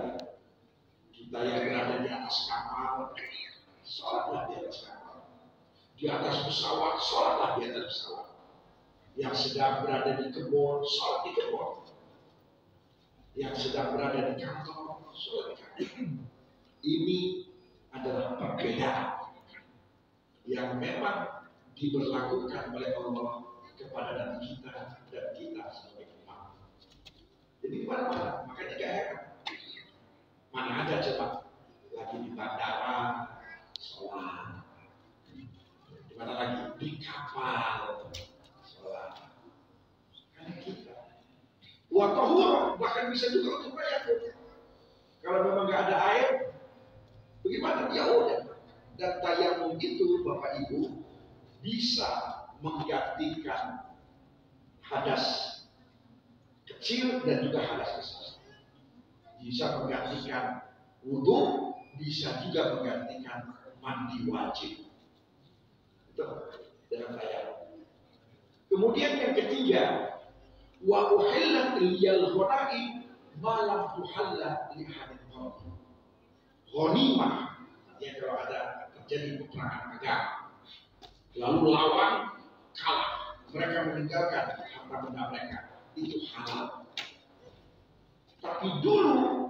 yang berada di atas kapal, sholatlah di atas kapal. Di atas pesawat, sholatlah di atas pesawat. Yang sedang berada di kebun, sholat di kebun. Yang sedang berada di kantor, sholat di kantor. Ini adalah perbedaan yang memang diberlakukan oleh Allah kepada Nabi kita dan kita sebagai umat. Jadi mana-mana, makanya gak heran. Mana ada coba lagi di bandara sholat, kan bisa juga untuk tayamum. Kalau memang nggak ada air, bagaimana? Ya udah. Dan tayamum itu Bapak Ibu bisa menggantikan hadas kecil dan juga hadas besar. Bisa menggantikan wudhu, bisa juga menggantikan mandi wajib. Itu dengan tayamum. Kemudian yang ketiga, wa uhillat liyal ghanaim ma lam tuhalla li ahadin qabli. Ghanimah, ya kalau ada terjadi peperangan agama, lalu lawan kalah, mereka meninggalkan harta benda mereka, itu halal. Tapi dulu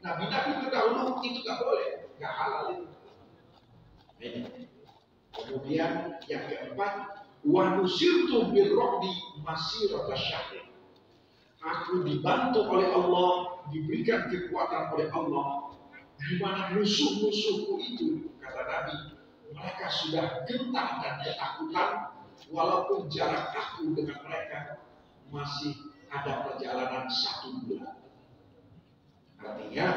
nabi-nabi terdahulu itu nggak boleh, nggak halal itu. Ini. Kemudian yang keempat, wa nusirtu birrahbi masirata syahrin. Aku dibantu oleh Allah, diberikan kekuatan oleh Allah, di mana musuh-musuhku itu, kata Nabi, mereka sudah gentar dan ketakutan, walaupun jarak aku dengan mereka masih ada perjalanan 1 bulan. Artinya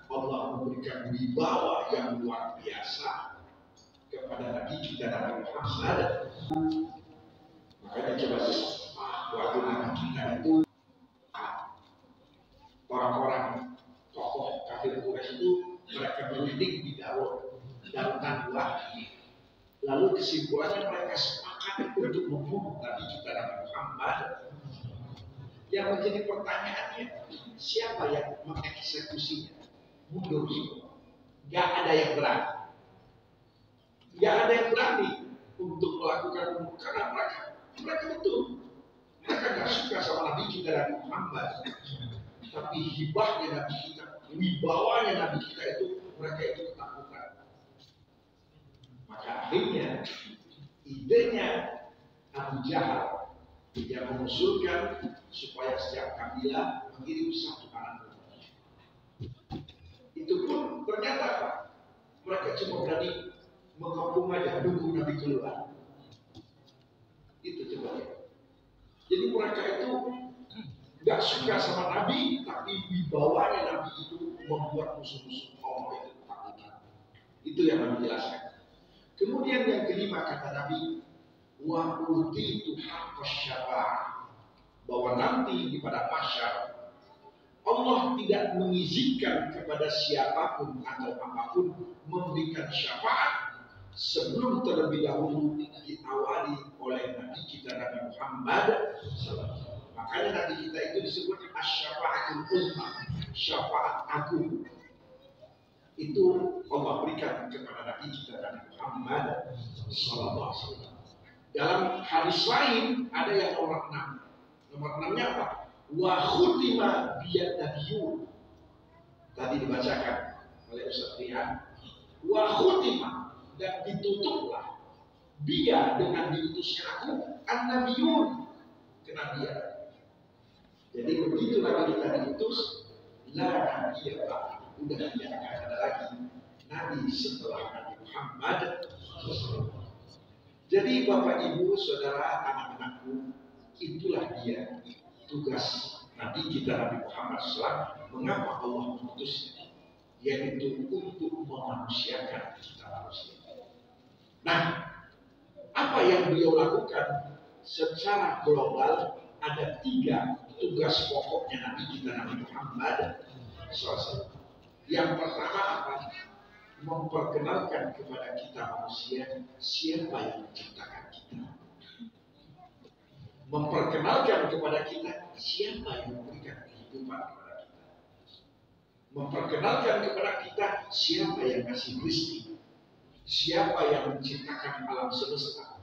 Allah memberikan wibawa yang luar biasa kepada Nabi kita Nabi Muhammad. Makanya coba sih, waktu Nabi kita itu orang-orang tokoh kafir Quraisy itu mereka berunding di daunan buah. Lalu kesimpulannya mereka sepakat untuk membunuh Nabi kita Nabi Muhammad. Yang menjadi pertanyaannya, siapa yang mengeksekusinya? Mundur semua. Gak ada yang berani. Gak ada yang berani untuk melakukan bunuh karena mereka betul. Mereka gak suka sama Nabi kita Nabi Muhammad. Tapi hibahnya Nabi kita, wibawanya Nabi kita itu, mereka itu ketakutan. Maka akhirnya idenya Abu Jahal yang mengusulkan supaya setiap kabilah mengirim 1 anak domba. Itu pun ternyata Pak, mereka cuma berani mengepung aja, nunggu Nabi keluar. Itu coba ya. Jadi mereka itu gak suka sama Nabi, tapi wibawanya Nabi itu membuat musuh-musuh Allah itu ketakutan. Itu yang Nabi jelaskan. Kemudian yang kelima kata Nabi, wa utitu haqqas syafa'ah, bahwa nanti di pada mahsyar Allah tidak mengizinkan kepada siapapun atau apapun memberikan syafaat sebelum terlebih dahulu diawali oleh Nabi kita Nabi Muhammad SAW. Makanya Nabi kita itu disebut asy-syafa'atul ummah, syafaat agung. Itu Allah berikan kepada Nabi kita Nabi Muhammad SAW. Dalam hadis lain ada yang nomor 6. Nomor 6-nya apa? Wa khutima biyad nabiyun. Tadi dibacakan oleh Ustaz Rian. Wa khutima, dan ditutuplah dia dengan diutusnya aku an-nabiyun, kenabian. Jadi begitu Nabi kita diutus, la nabiyya ba'd, udah tidak ada lagi nabi setelah Nabi Muhammad. Jadi Bapak Ibu Saudara anak-anakku, itulah dia tugas Nabi kita Nabi Muhammad SAW. Mengapa Allah mengutusnya? Yaitu untuk memanusiakan kita manusia. Nah, apa yang beliau lakukan secara global? Ada 3 tugas pokoknya Nabi kita Nabi Muhammad SAW. Yang pertama apa? Memperkenalkan kepada kita manusia siapa yang menciptakan kita. Memperkenalkan kepada kita siapa yang memberikan kehidupan kepada kita. Memperkenalkan kepada kita siapa yang kasih rezeki. Siapa yang menciptakan alam semesta.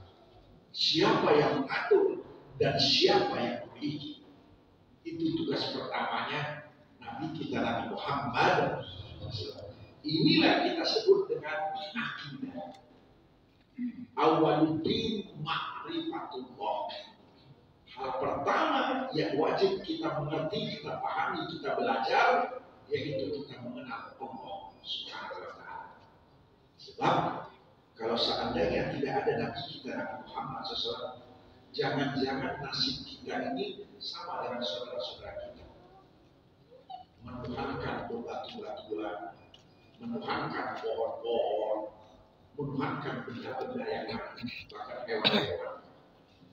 Siapa yang mengatur dan siapa yang memiliki. Itu tugas pertamanya Nabi kita Nabi Muhammad. Inilah kita sebut dengan akidah. Awaluddin ma'rifatullah. Hal pertama yang wajib kita mengerti, kita pahami, kita belajar, yaitu kita mengenal Allah Subhanahu wa Ta'ala. Sebab kalau seandainya tidak ada Nabi kita Nabi Muhammad SAW, jangan-jangan nasib kita ini sama dengan saudara-saudara kita. menuhankan batu-batuan, menuhankan pohon-pohon, menuhankan benda-benda yang lain, bahkan hewan-hewan.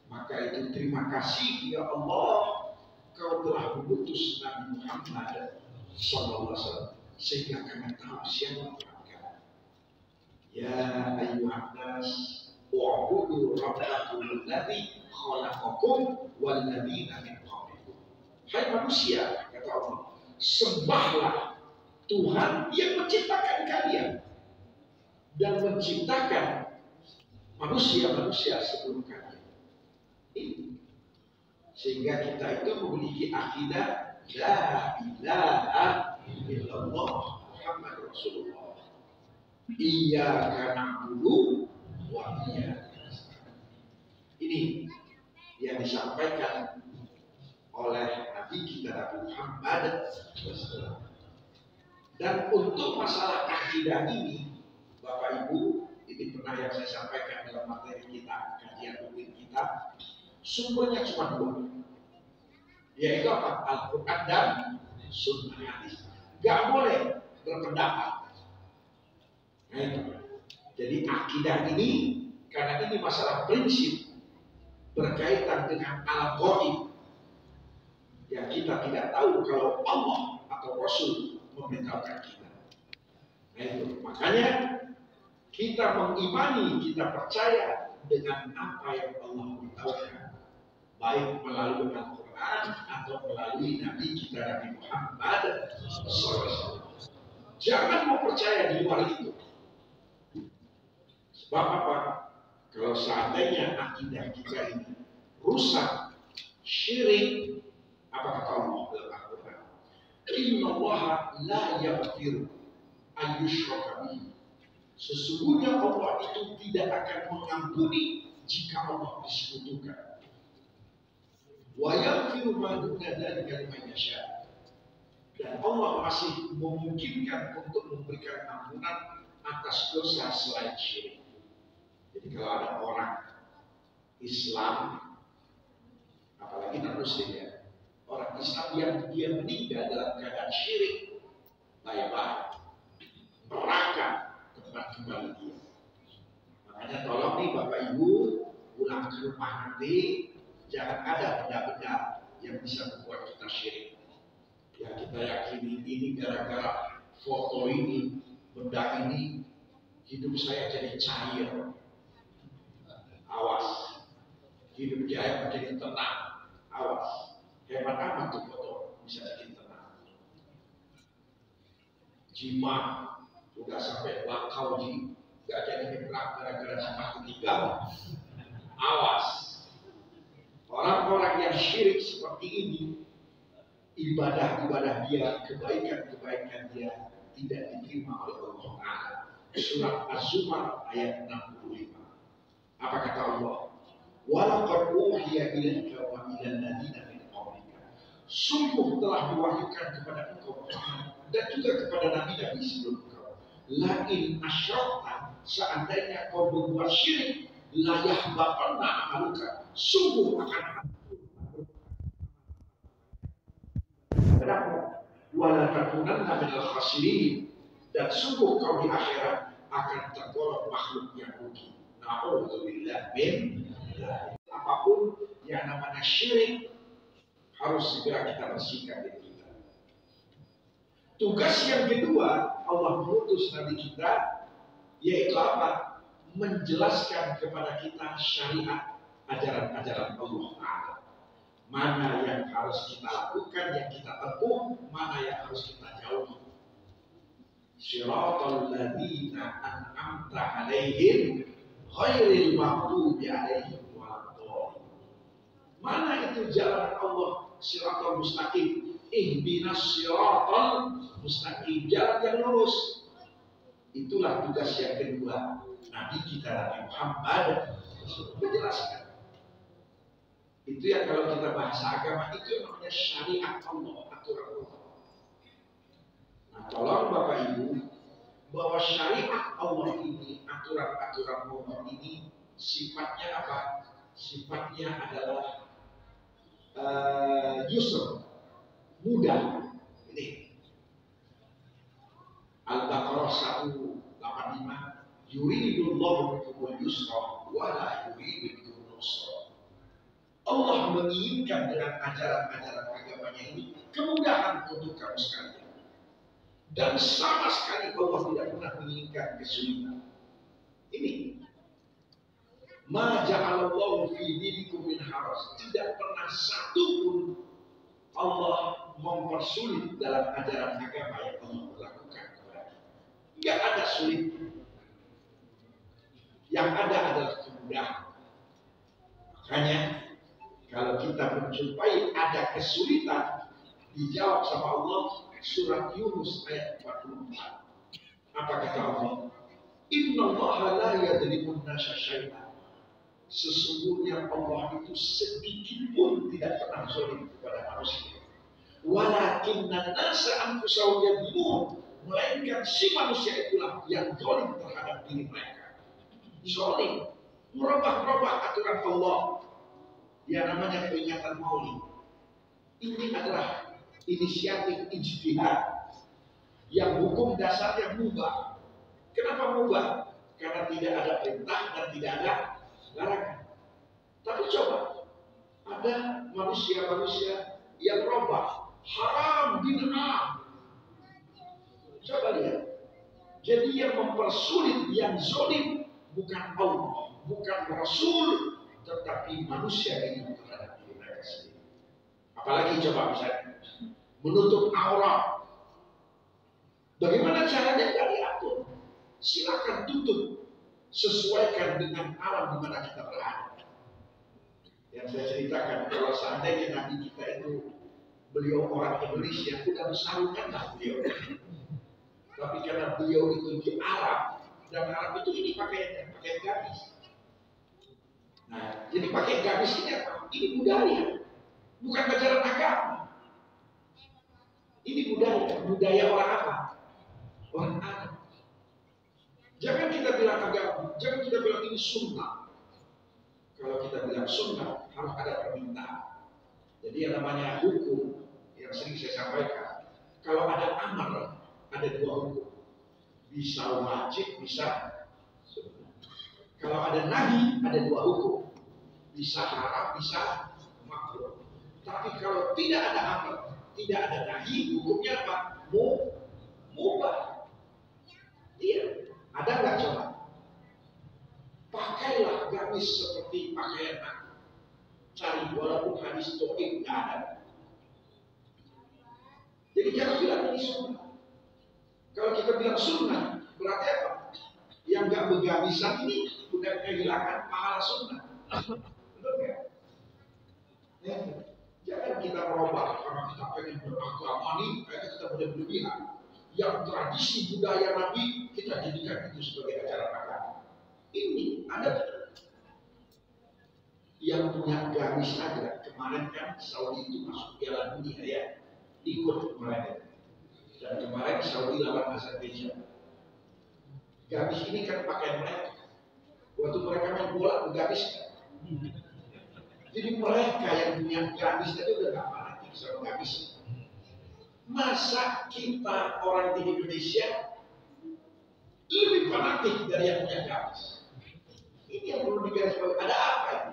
Maka itu terima kasih ya Allah, Kau telah mengutus Nabi Muhammad SAW sehingga kami tahu siapa mereka. Ya ayyuhan nas wa'budu rabbakum alladzi khalaqakum wal ladzina min qablikum. Hai manusia, kata Allah, sembahlah Tuhan yang menciptakan kalian dan menciptakan manusia-manusia sebelum kalian. Sehingga kita itu memiliki akidah la ilaha illallah Muhammad Rasulullah. Iyyaka na'budu wa iyyaka nasta'in. Ini yang disampaikan oleh Nabi kita Nabi Muhammad SAW. Dan untuk masalah akidah ini, Bapak Ibu, ini pernah yang saya sampaikan dalam materi kita, kajian rutin kita, sumbernya cuma dua, yaitu apa? Al-Quran dan Sunnah hadis. Gak boleh berpendapat. Nah, jadi akidah ini, karena ini masalah prinsip berkaitan dengan alam gaib yang kita tidak tahu kalau Allah atau Rasul memberitahukan kita. Nah itu, makanya kita mengimani, kita percaya dengan apa yang Allah beritahukan, baik melalui Al-Quran atau melalui Nabi kita Nabi Muhammad SAW. Jangan mau percaya di luar itu. Sebab apa? Kalau seandainya akidah kita ini rusak, syirik, apa kata Allah dalam Al-Quran? Innallaha la yaghfiru an yushraka bihi. Sesungguhnya Allah itu tidak akan mengampuni jika Allah disekutukan. Wa yaghfiru ma duna dzalika liman yasha. Dan Allah masih memungkinkan untuk memberikan ampunan atas dosa selain syirik. Jadi kalau ada orang Islam, apalagi non-Muslim ya, orang Islam yang dia meninggal dalam keadaan syirik, bye-bye, neraka tempat kembali dia. Makanya tolong nih Bapak Ibu, pulang ke rumah nanti jangan ada benda-benda yang bisa membuat kita syirik. Ya kita yakini ini gara-gara foto ini, benda ini, hidup saya jadi cair. Awas, hidup saya menjadi tenang. Awas, hebat amat tuh foto bisa bikin tenang. Jimat udah sampai bakau ji, gak jadi diperang gara-gara jimat ketinggal. Awas, orang-orang yang syirik seperti ini, ibadah-ibadah dia, kebaikan-kebaikan dia tidak diterima oleh Allah. Surat Az-Zumar ayat 65. Apa kata Allah? Walaqad uhiya ilaika wa ilal ladzina min qablika. Sungguh telah diwahyukan kepada engkau dan juga kepada nabi-nabi sebelum engkau. La in asyrakta, seandainya kau berbuat syirik, la yahbatanna amaluka. Sungguh akan hancur. Wala takunanna minal khasirin. Dan sungguh kau di akhirat akan tergolong makhluk yang rugi. Na'udzubillah min apapun yang namanya syirik harus segera kita bersihkan diri kita. Tugas yang kedua Allah mengutus Nabi kita yaitu apa? Menjelaskan kepada kita syariat, ajaran-ajaran Allah Ta'ala. Mana yang harus kita lakukan, yang kita tempuh, mana yang harus kita jauhi. Shiratal ladzina an'amta 'alaihim ghairil maghdubi 'alaihim waladdallin. Mana itu jalan Allah, shiratal mustaqim. Ihdinas shiratal mustaqim, jalan yang lurus. Itulah tugas yang kedua Nabi kita Nabi Muhammad menjelaskan. Itu yang kalau kita bahasa agama itu yang namanya syariat Allah, aturan Allah. Nah, tolong Bapak Ibu, bahwa syariat Allah ini, aturan-aturan Allah ini sifatnya apa? Sifatnya adalah yusr, mudah. Ini Al-Baqarah 185, yuridullahu bikumul yusra wa la yuridu bikumul usra. Allah menginginkan dengan ajaran-ajaran agamanya ini kemudahan untuk kamu sekalian. Dan sama sekali Allah tidak pernah menginginkan kesulitan. Ini ma ja'alallahu fi dinikum min haraj. Tidak pernah satu pun Allah mempersulit dalam ajaran agama yang Allah lakukan kepada kita. Tidak ada sulit. Yang ada adalah kemudahan. Makanya kalau kita menjumpai ada kesulitan, dijawab sama Allah surat Yunus ayat 44. Apa kata Allah? Innallaha la yadlimun nasa syai'an. Sesungguhnya Allah itu sedikit pun tidak pernah zalim kepada manusia. Walakinnan nasa anfusahum yadlimun. Melainkan si manusia itulah yang zalim terhadap diri mereka. Zalim, merubah-rubah aturan Allah. Yang namanya peringatan Maulid. Ini adalah inisiatif ijtihad yang hukum dasarnya mubah. Kenapa mubah? Karena tidak ada perintah dan tidak ada larangan. Tapi coba, ada manusia-manusia yang robah, haram bid'ah. Coba lihat. Jadi yang mempersulit, yang zalim bukan Allah, bukan Rasul, tetapi manusia ini terhadap diri mereka sendiri. Apalagi coba misalnya menutup aurat. Bagaimana caranya? Tidak diatur. Silakan tutup, sesuaikan dengan alam di mana kita berada. Yang saya ceritakan, kalau seandainya Nabi kita itu beliau orang Indonesia, sudah bersarungkanlah beliau. Tapi karena beliau itu di Arab, dan Arab itu ini pakaian gamis. Nah, jadi pakai gamis ini apa? Ini budaya, bukan ajaran agama. Ini budaya orang apa? Orang Arab. Jangan kita bilang agama, jangan kita bilang ini sunnah. Kalau kita bilang sunnah, harus ada permintaan. Jadi yang namanya hukum, yang sering saya sampaikan, kalau ada amar, ada dua hukum. Bisa wajib, bisa sunnah. Kalau ada nahi, ada dua hukum. Bisa haram, bisa makruh. Tapi kalau tidak ada amar, tidak ada nahi, hukumnya apa? Mubah. Iya. Ada nggak coba? Pakailah gamis seperti pakaian anak. Cari walaupun hadis to'ib nggak ada. Jadi jangan bilang ini sunnah. Kalau kita bilang sunnah, berarti apa? Yang nggak begamisan ini sudah kehilangan pahala sunnah. Betul nggak? Ya. Jangan kita merubah karena kita pengen beragama nih, kayaknya kita boleh berlebihan. Yang tradisi budaya Nabi kita jadikan itu sebagai ajaran agama. Ini ada yang punya gamis aja. Kemarin kan Saudi itu masuk Piala Dunia ya, ikut kemarin. Dan kemarin Saudi lawan Azerbaijan. Gamis ini kan pakaian mereka. Waktu mereka main bola gamis. Jadi mereka yang punya gamis tadi udah gak fanatik sama gamis. Masa kita orang di Indonesia lebih fanatik dari yang punya gamis? Ini yang perlu digarisbawahi. Ada apa ini?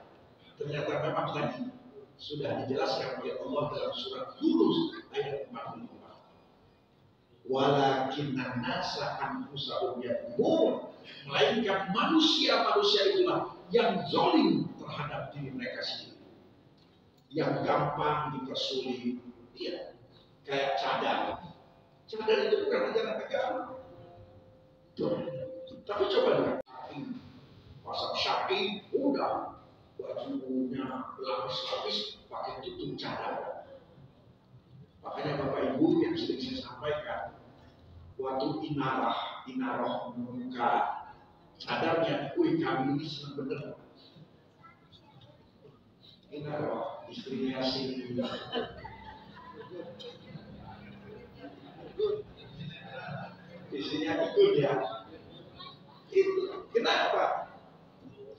Ternyata memang tadi sudah dijelaskan oleh Allah dalam surat Yunus ayat 44. Walakinnan nasa anfusahum yadlimun. Melainkan manusia-manusia itulah yang zalim terhadap diri mereka sendiri. Yang gampang dipersulit. Iya. Kayak cadar. Cadar itu bukan ajaran agama. Tapi coba lihat. Pasang syaki, udah. Bajunya berlapis-lapis, pakai tutup cadar. Makanya Bapak Ibu yang sering saya sampaikan, waktu inarah membuka cadarnya, kami ini senang bener. Inarah, istrinya si istrinya ikut ya. Itu kenapa?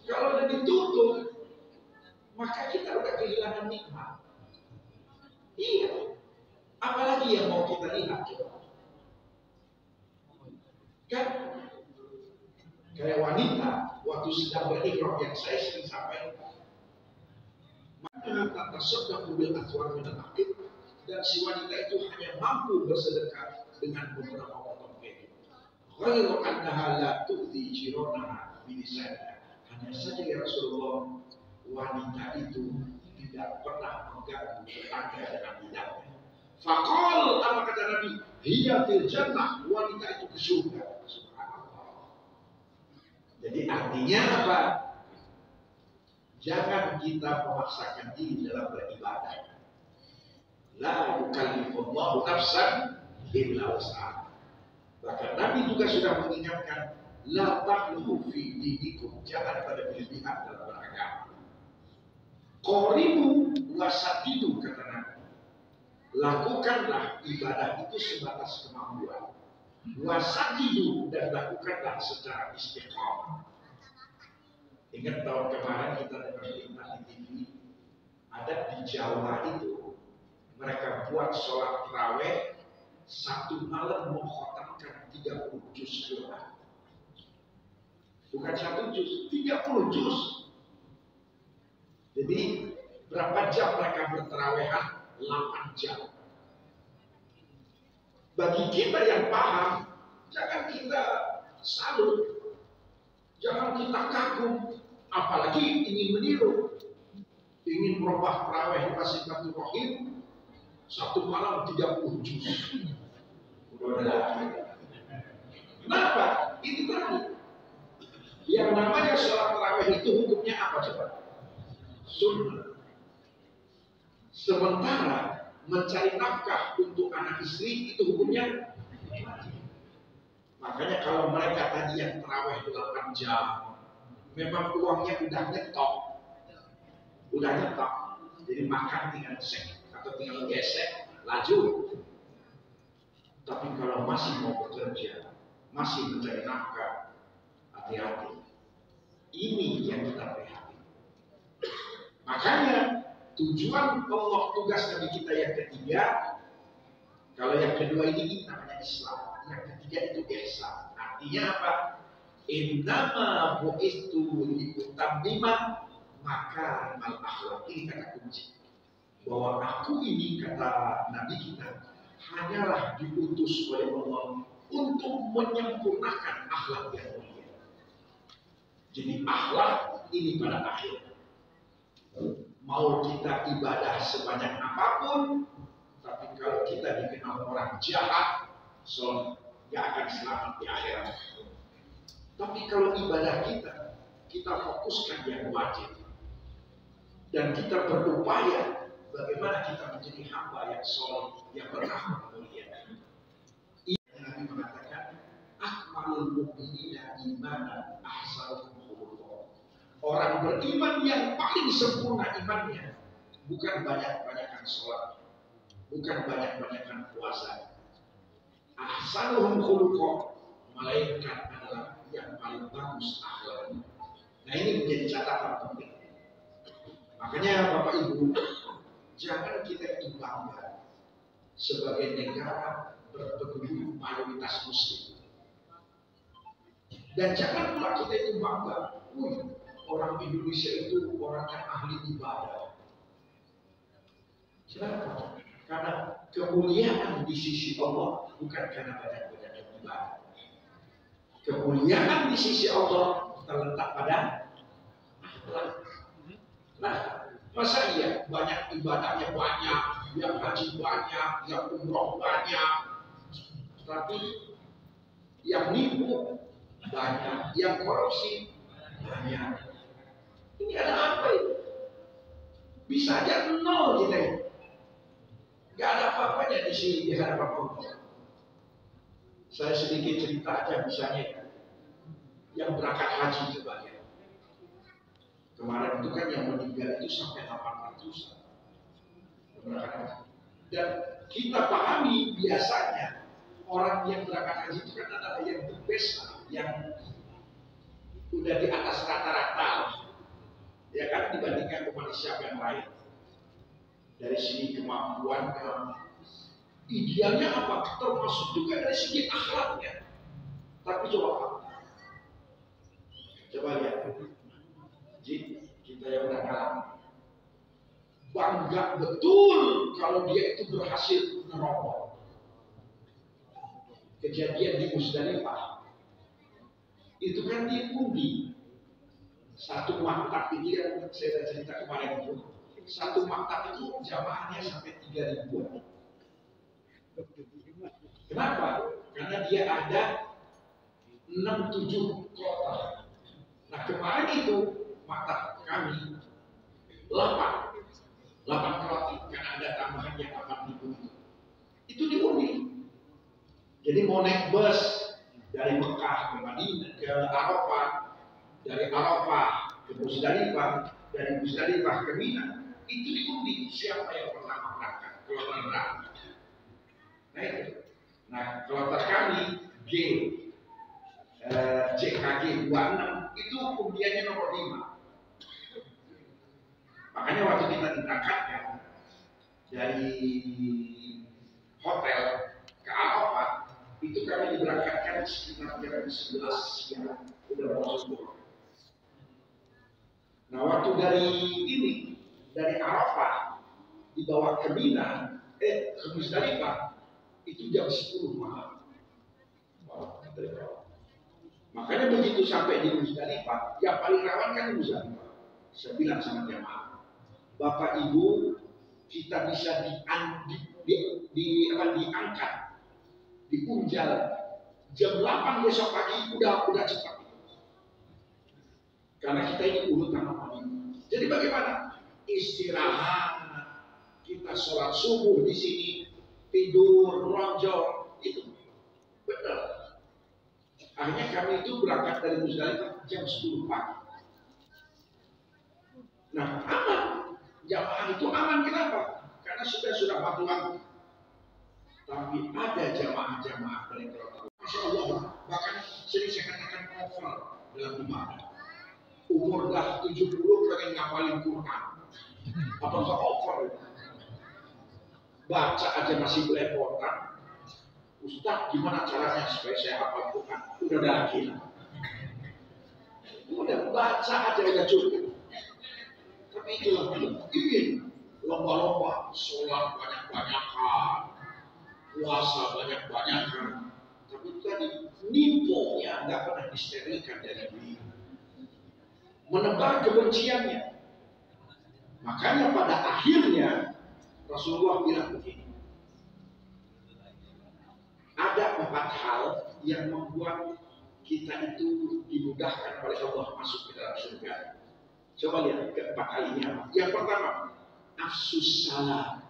Kalau udah ditutup, maka kita udah kehilangan nikmat. Iya. Apalagi yang mau kita lihat? Kayak wanita waktu sedang berihram yang saya sering sampaikan, maka tata sedang mobil aswar minal akhir, dan si wanita itu hanya mampu bersedekah dengan beberapa potong kayu. Ghairu annaha la tu'ti jironaha bilisaniha. Hanya saja ya Rasulullah, wanita itu tidak pernah mengganggu tetangga dengan lidahnya. Faqal, apa kata Nabi? Hiya fil jannah, wanita itu ke surga. Subhanallah. Jadi artinya apa? Jangan kita memaksakan diri dalam beribadah. La yukallifullahu nafsan illa wus'aha. Bahkan Nabi juga sudah mengingatkan, la taghlu fi dinikum, jangan pada berlebihan dalam beragama. Qoribu wasatidu, kata Nabi. Lakukanlah ibadah itu sebatas kemampuan. Wasatidu, dan lakukanlah secara istiqamah. Ingat tahun kemarin kita dengar berita di TV, ada di Jawa itu mereka buat sholat tarawih satu malam mengkhatamkan 30 juz Quran. Bukan 1 juz, 30 juz. Jadi berapa jam mereka bertarawehan? 8 jam. Bagi kita yang paham, jangan kita salut, jangan kita kagum, apalagi ingin meniru, ingin merubah tarawih Silatul Rahim satu malam 30 juz. Kenapa? Itu tadi. Yang namanya sholat tarawih itu hukumnya apa coba? Sunnah. Sementara mencari nafkah untuk anak istri itu hukumnya wajib. Makanya kalau mereka tadi yang tarawih 8 jam, memang uangnya udah nyetok. Jadi makan tinggal sek atau tinggal gesek, laju. Tapi kalau masih mau bekerja, masih mencari nafkah, hati-hati. Ini yang kita prihatin. Makanya tujuan Allah, tugas Nabi kita yang ketiga, kalau yang kedua ini namanya Islam, yang ketiga itu ihsan. Artinya apa? Innama bu'istu liutammima makarimal akhlaq. Ini kata kunci. Bahwa aku ini, kata Nabi kita, hanyalah diutus oleh Allah untuk menyempurnakan akhlak yang mulia. Jadi akhlak ini pada akhir. Mau kita ibadah sebanyak apapun, tapi kalau kita dikenal orang jahat, gak akan selamat di akhirat. Tapi kalau ibadah kita fokuskan yang wajib. Dan kita berupaya bagaimana kita menjadi hamba yang soleh, yang berakhlak mulia. Ini Nabi mengatakan, akmalul mu'minina imanan ahsanuhum khuluqan. Orang beriman yang paling sempurna imannya bukan banyak-banyakan sholat, bukan banyak-banyakan puasa. Ahsanuhum khuluqan, melainkan adalah yang paling bagus akhlaknya. Nah, ini menjadi catatan penting. Makanya Bapak Ibu, jangan kita itu bangga sebagai negara berpenduduk mayoritas Muslim. Dan jangan pula kita itu bangga, orang Indonesia itu orang yang ahli ibadah. Kenapa? Karena kemuliaan di sisi Allah bukan karena banyak-banyak ibadah. Kemuliaan di sisi Allah terletak pada akhlak. Nah, masa iya banyak ibadahnya banyak, yang haji banyak, yang umroh banyak, tapi yang nipu banyak, yang korupsi banyak. Ini ada apa itu? Bisa aja nol kita ini. Gak ada apa-apanya di sini di hadapan Allah. Saya sedikit cerita aja misalnya yang berangkat haji coba ya. Kemarin itu kan yang meninggal itu sampai 800. Dan kita pahami biasanya orang yang berangkat haji itu kan adalah yang the best, yang udah di atas rata-rata, ya kan, dibandingkan kepada siapa yang lain. Dari segi kemampuannya, idealnya apa? Termasuk juga dari segi akhlaknya. Tapi coba Coba lihat, kita yang udah kalah, bangga betul kalau dia itu berhasil nerobos. Kejadian di Musdalifah itu kan diundi. Satu maktab ini yang saya cerita kemarin itu, satu maktab itu jamaahnya sampai 3.000. Kenapa? Karena dia ada 6-7 kota. Nah kemarin itu maktab kami 8 kloter, karena ada tambahannya 8.000 itu diundi. Jadi mau naik bus dari Mekah ke Madinah ke Arafah, dari Arafah ke Musdalifah, dari Musdalifah ke Mina, itu diundi siapa yang pertama berangkat, kloter berangkat. Nah, kloter kami JKG 26 itu undiannya nomor 5. Makanya waktu kita diberangkatkan dari hotel ke Arafah, itu kami diberangkatkan sekitar jam 11 siang, udah mau subuh. Nah waktu dari Arafah dibawa ke Mina, ke Musdalifah, itu jam 10 malam. Makanya begitu sampai di Musdalifah, yang paling rawan kan Musdalifah. Saya bilang sama jamaah, Bapak Ibu, kita bisa diangkat, diunjal jam 8 besok pagi, udah cepat. Karena kita ini urutan apa ini. Jadi bagaimana? Istirahat, kita sholat subuh di sini, tidur, ronjong, itu benar. Akhirnya kami itu berangkat dari Musdalifah jam 10 pagi. Nah aman, jamaah itu aman. Kenapa? Karena sudah patuhan. Tapi ada jamaah-jamaah dari kloter, Masya Allah, bahkan sering saya katakan over dalam ibadah. Umur dah 70 pengen ngapalin Quran. Apakah over? Baca aja masih belepotan. Ustaz, gimana caranya supaya saya hafal Quran? Udah gila. Udah baca aja udah cukup. Tapi itulah ingin lomba-lomba, sholat banyak-banyakan, puasa banyak-banyakan. Tapi tadi nipunya nggak pernah disterilkan dari diri. Menebar kebenciannya. Makanya pada akhirnya Rasulullah bilang begini, ada 4 hal yang membuat kita itu dimudahkan oleh Allah masuk ke dalam surga. Coba lihat ke-4 kalinya. Yang pertama, afsus salam.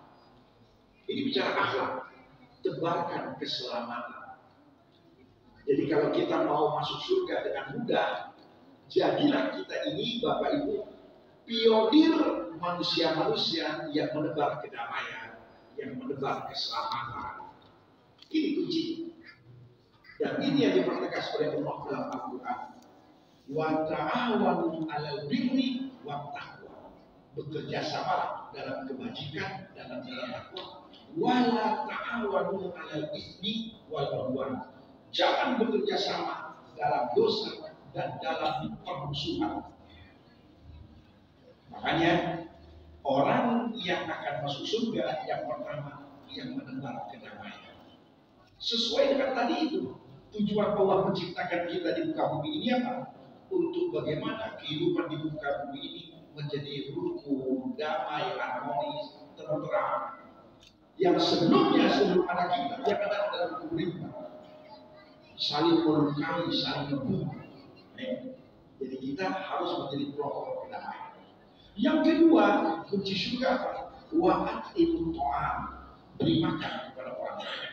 Ini bicara akhlak, tebarkan keselamatan. Jadi kalau kita mau masuk surga dengan mudah, jadilah kita ini Bapak Ibu pionir manusia-manusia yang menebar kedamaian, yang menebar keselamatan. Ini kunci. Dan ini yang dipertegas oleh Allah dalam Al-Quran. Wa ta'awanu 'alal birri wat taqwa. Bekerja sama dalam kebajikan, dalam takwa. Wa la ta'awanu 'alal itsmi wal 'udwan. Jangan bekerja sama dalam dosa dan dalam permusuhan. Makanya orang yang akan masuk surga yang pertama yang menebar kedamaian. Sesuai dengan tadi itu, tujuan Allah menciptakan kita di muka bumi ini apa? Untuk bagaimana kehidupan di muka bumi ini menjadi rukun, damai, harmonis, tenteram. Yang sebelumnya sebelum ada kita, yang ada dalam pemerintah, saling melukai, saling membunuh. Jadi kita harus menjadi pelopor kedamaian. Yang kedua, kunci surga apa? Wa'at ibn to'am, beri makan kepada orang lain.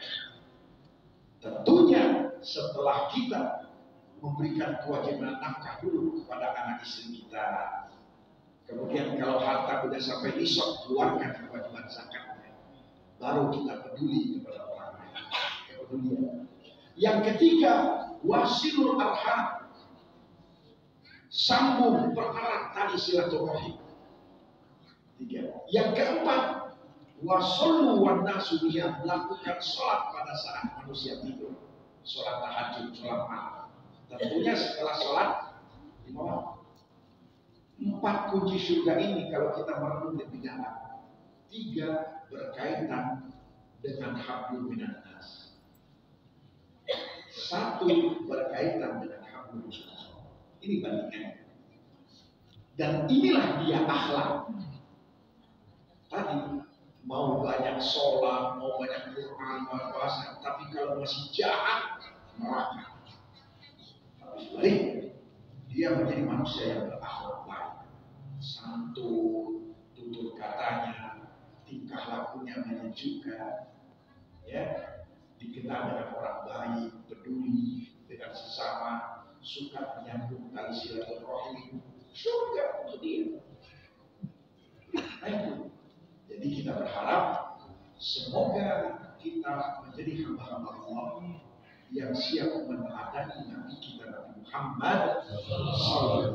Tentunya setelah kita memberikan kewajiban nafkah dulu kepada anak istri kita, kemudian kalau harta sudah sampai nisab, keluarkan kewajiban zakatnya, baru kita peduli kepada orang lain. Kepedulian. Yang ketiga, wasilul arham, sambung pererat tali silaturahim. 3. Yang keempat, wasallu wan nasu biha, melakukan sholat pada saat manusia tidur, sholat tahajud, sholat malam. Tentunya setelah sholat Bahwa 4 kunci surga ini kalau kita merenung lebih dalam, 3 berkaitan dengan hablum minan nas, 1 berkaitan dengan hablum minan nas. Ini bandingannya. Dan inilah dia akhlak. Tadi mau banyak sholat, mau banyak Quran, mau puasa, tapi kalau masih jahat, neraka. Sebaliknya, dia menjadi manusia yang berakhlak baik, santun, tutur katanya, tingkah lakunya menyejukkan, ya, dikenal dengan orang baik, peduli dengan sesama, suka menyambung tali silaturahim, surga untuk dia. Nah itu. Jadi kita berharap semoga kita menjadi hamba-hamba Allah yang siap meneladani Nabi kita Nabi Muhammad SAW,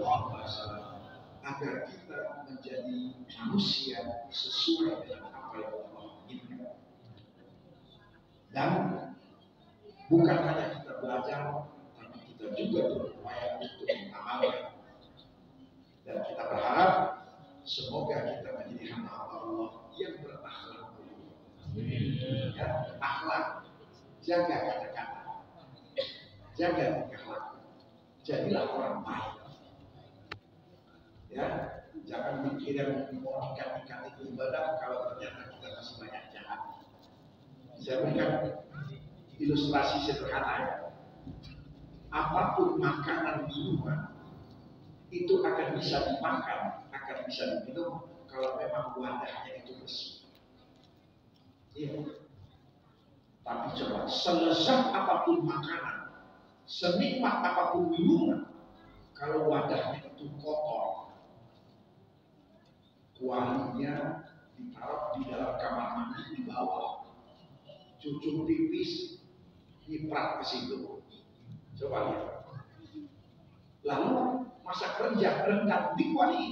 agar kita menjadi manusia sesuai dengan apa yang Allah inginkan. Dan bukan hanya kita belajar, tapi kita juga berupaya untuk mengamalkan. Dan kita berharap semoga kita menjadi hamba Allah yang berakhlak. Ya, akhlak, jaga kata-kata, jaga tingkah laku, jadilah orang baik. Ya, jangan mikir yang mau ikat-ikat itu ibadah kalau ternyata kita masih banyak jahat. Saya berikan ilustrasi sederhana ya. Apapun makanan minuman itu akan bisa dimakan, akan bisa diminum kalau memang wadahnya itu bersih. Iya. Tapi coba, selezat apapun makanan, senikmat apapun minuman, kalau wadahnya itu kotor, kualinya ditaruh di dalam kamar mandi di bawah, cucuk pipis nyiprat ke situ. Coba lihat. Lalu masak rendang di kuali.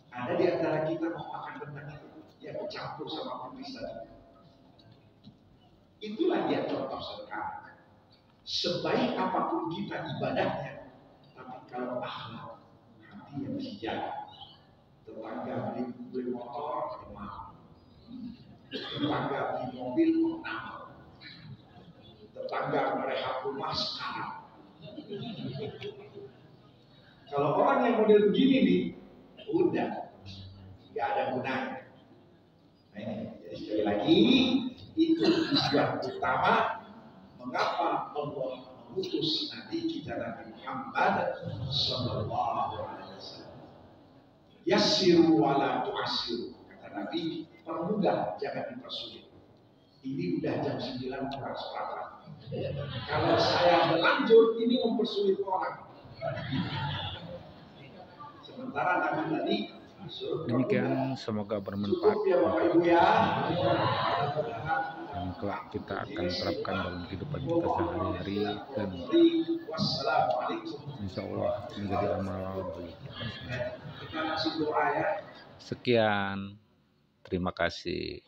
Ada di antara kita mau makan rendang itu yang bercampur sama pipis tadi. Itulah dia contoh sederhana. Sebaik apapun kita ibadahnya, tapi kalau akhlak, hati yang dijaga. Tetangga beli motor, mau. Tetangga beli mobil, mau. Tetangga merehab rumah sekarang. Kalau orang yang model begini nih, udah nggak ada gunanya. Nah ini, jadi sekali lagi itu tujuan utama mengapa Allah mengutus Nabi kita Nabi Muhammad Sallallahu Alaihi Wasallam. Yassiru wala tu'assiru, kata Nabi, permudah jangan dipersulit. Ini udah jam 9 kurang seperempat. Kalau saya berlanjut ini mempersulit orang. Sementara Nabi tadi Demikian, semoga bermanfaat ya Bapak Ibu ya. dan kelak kita akan terapkan dalam kehidupan kita sehari-hari, dan Wassalamualaikum. insya Allah menjadi amal bagi kita. Kita kasih doa ya. Sekian, terima kasih.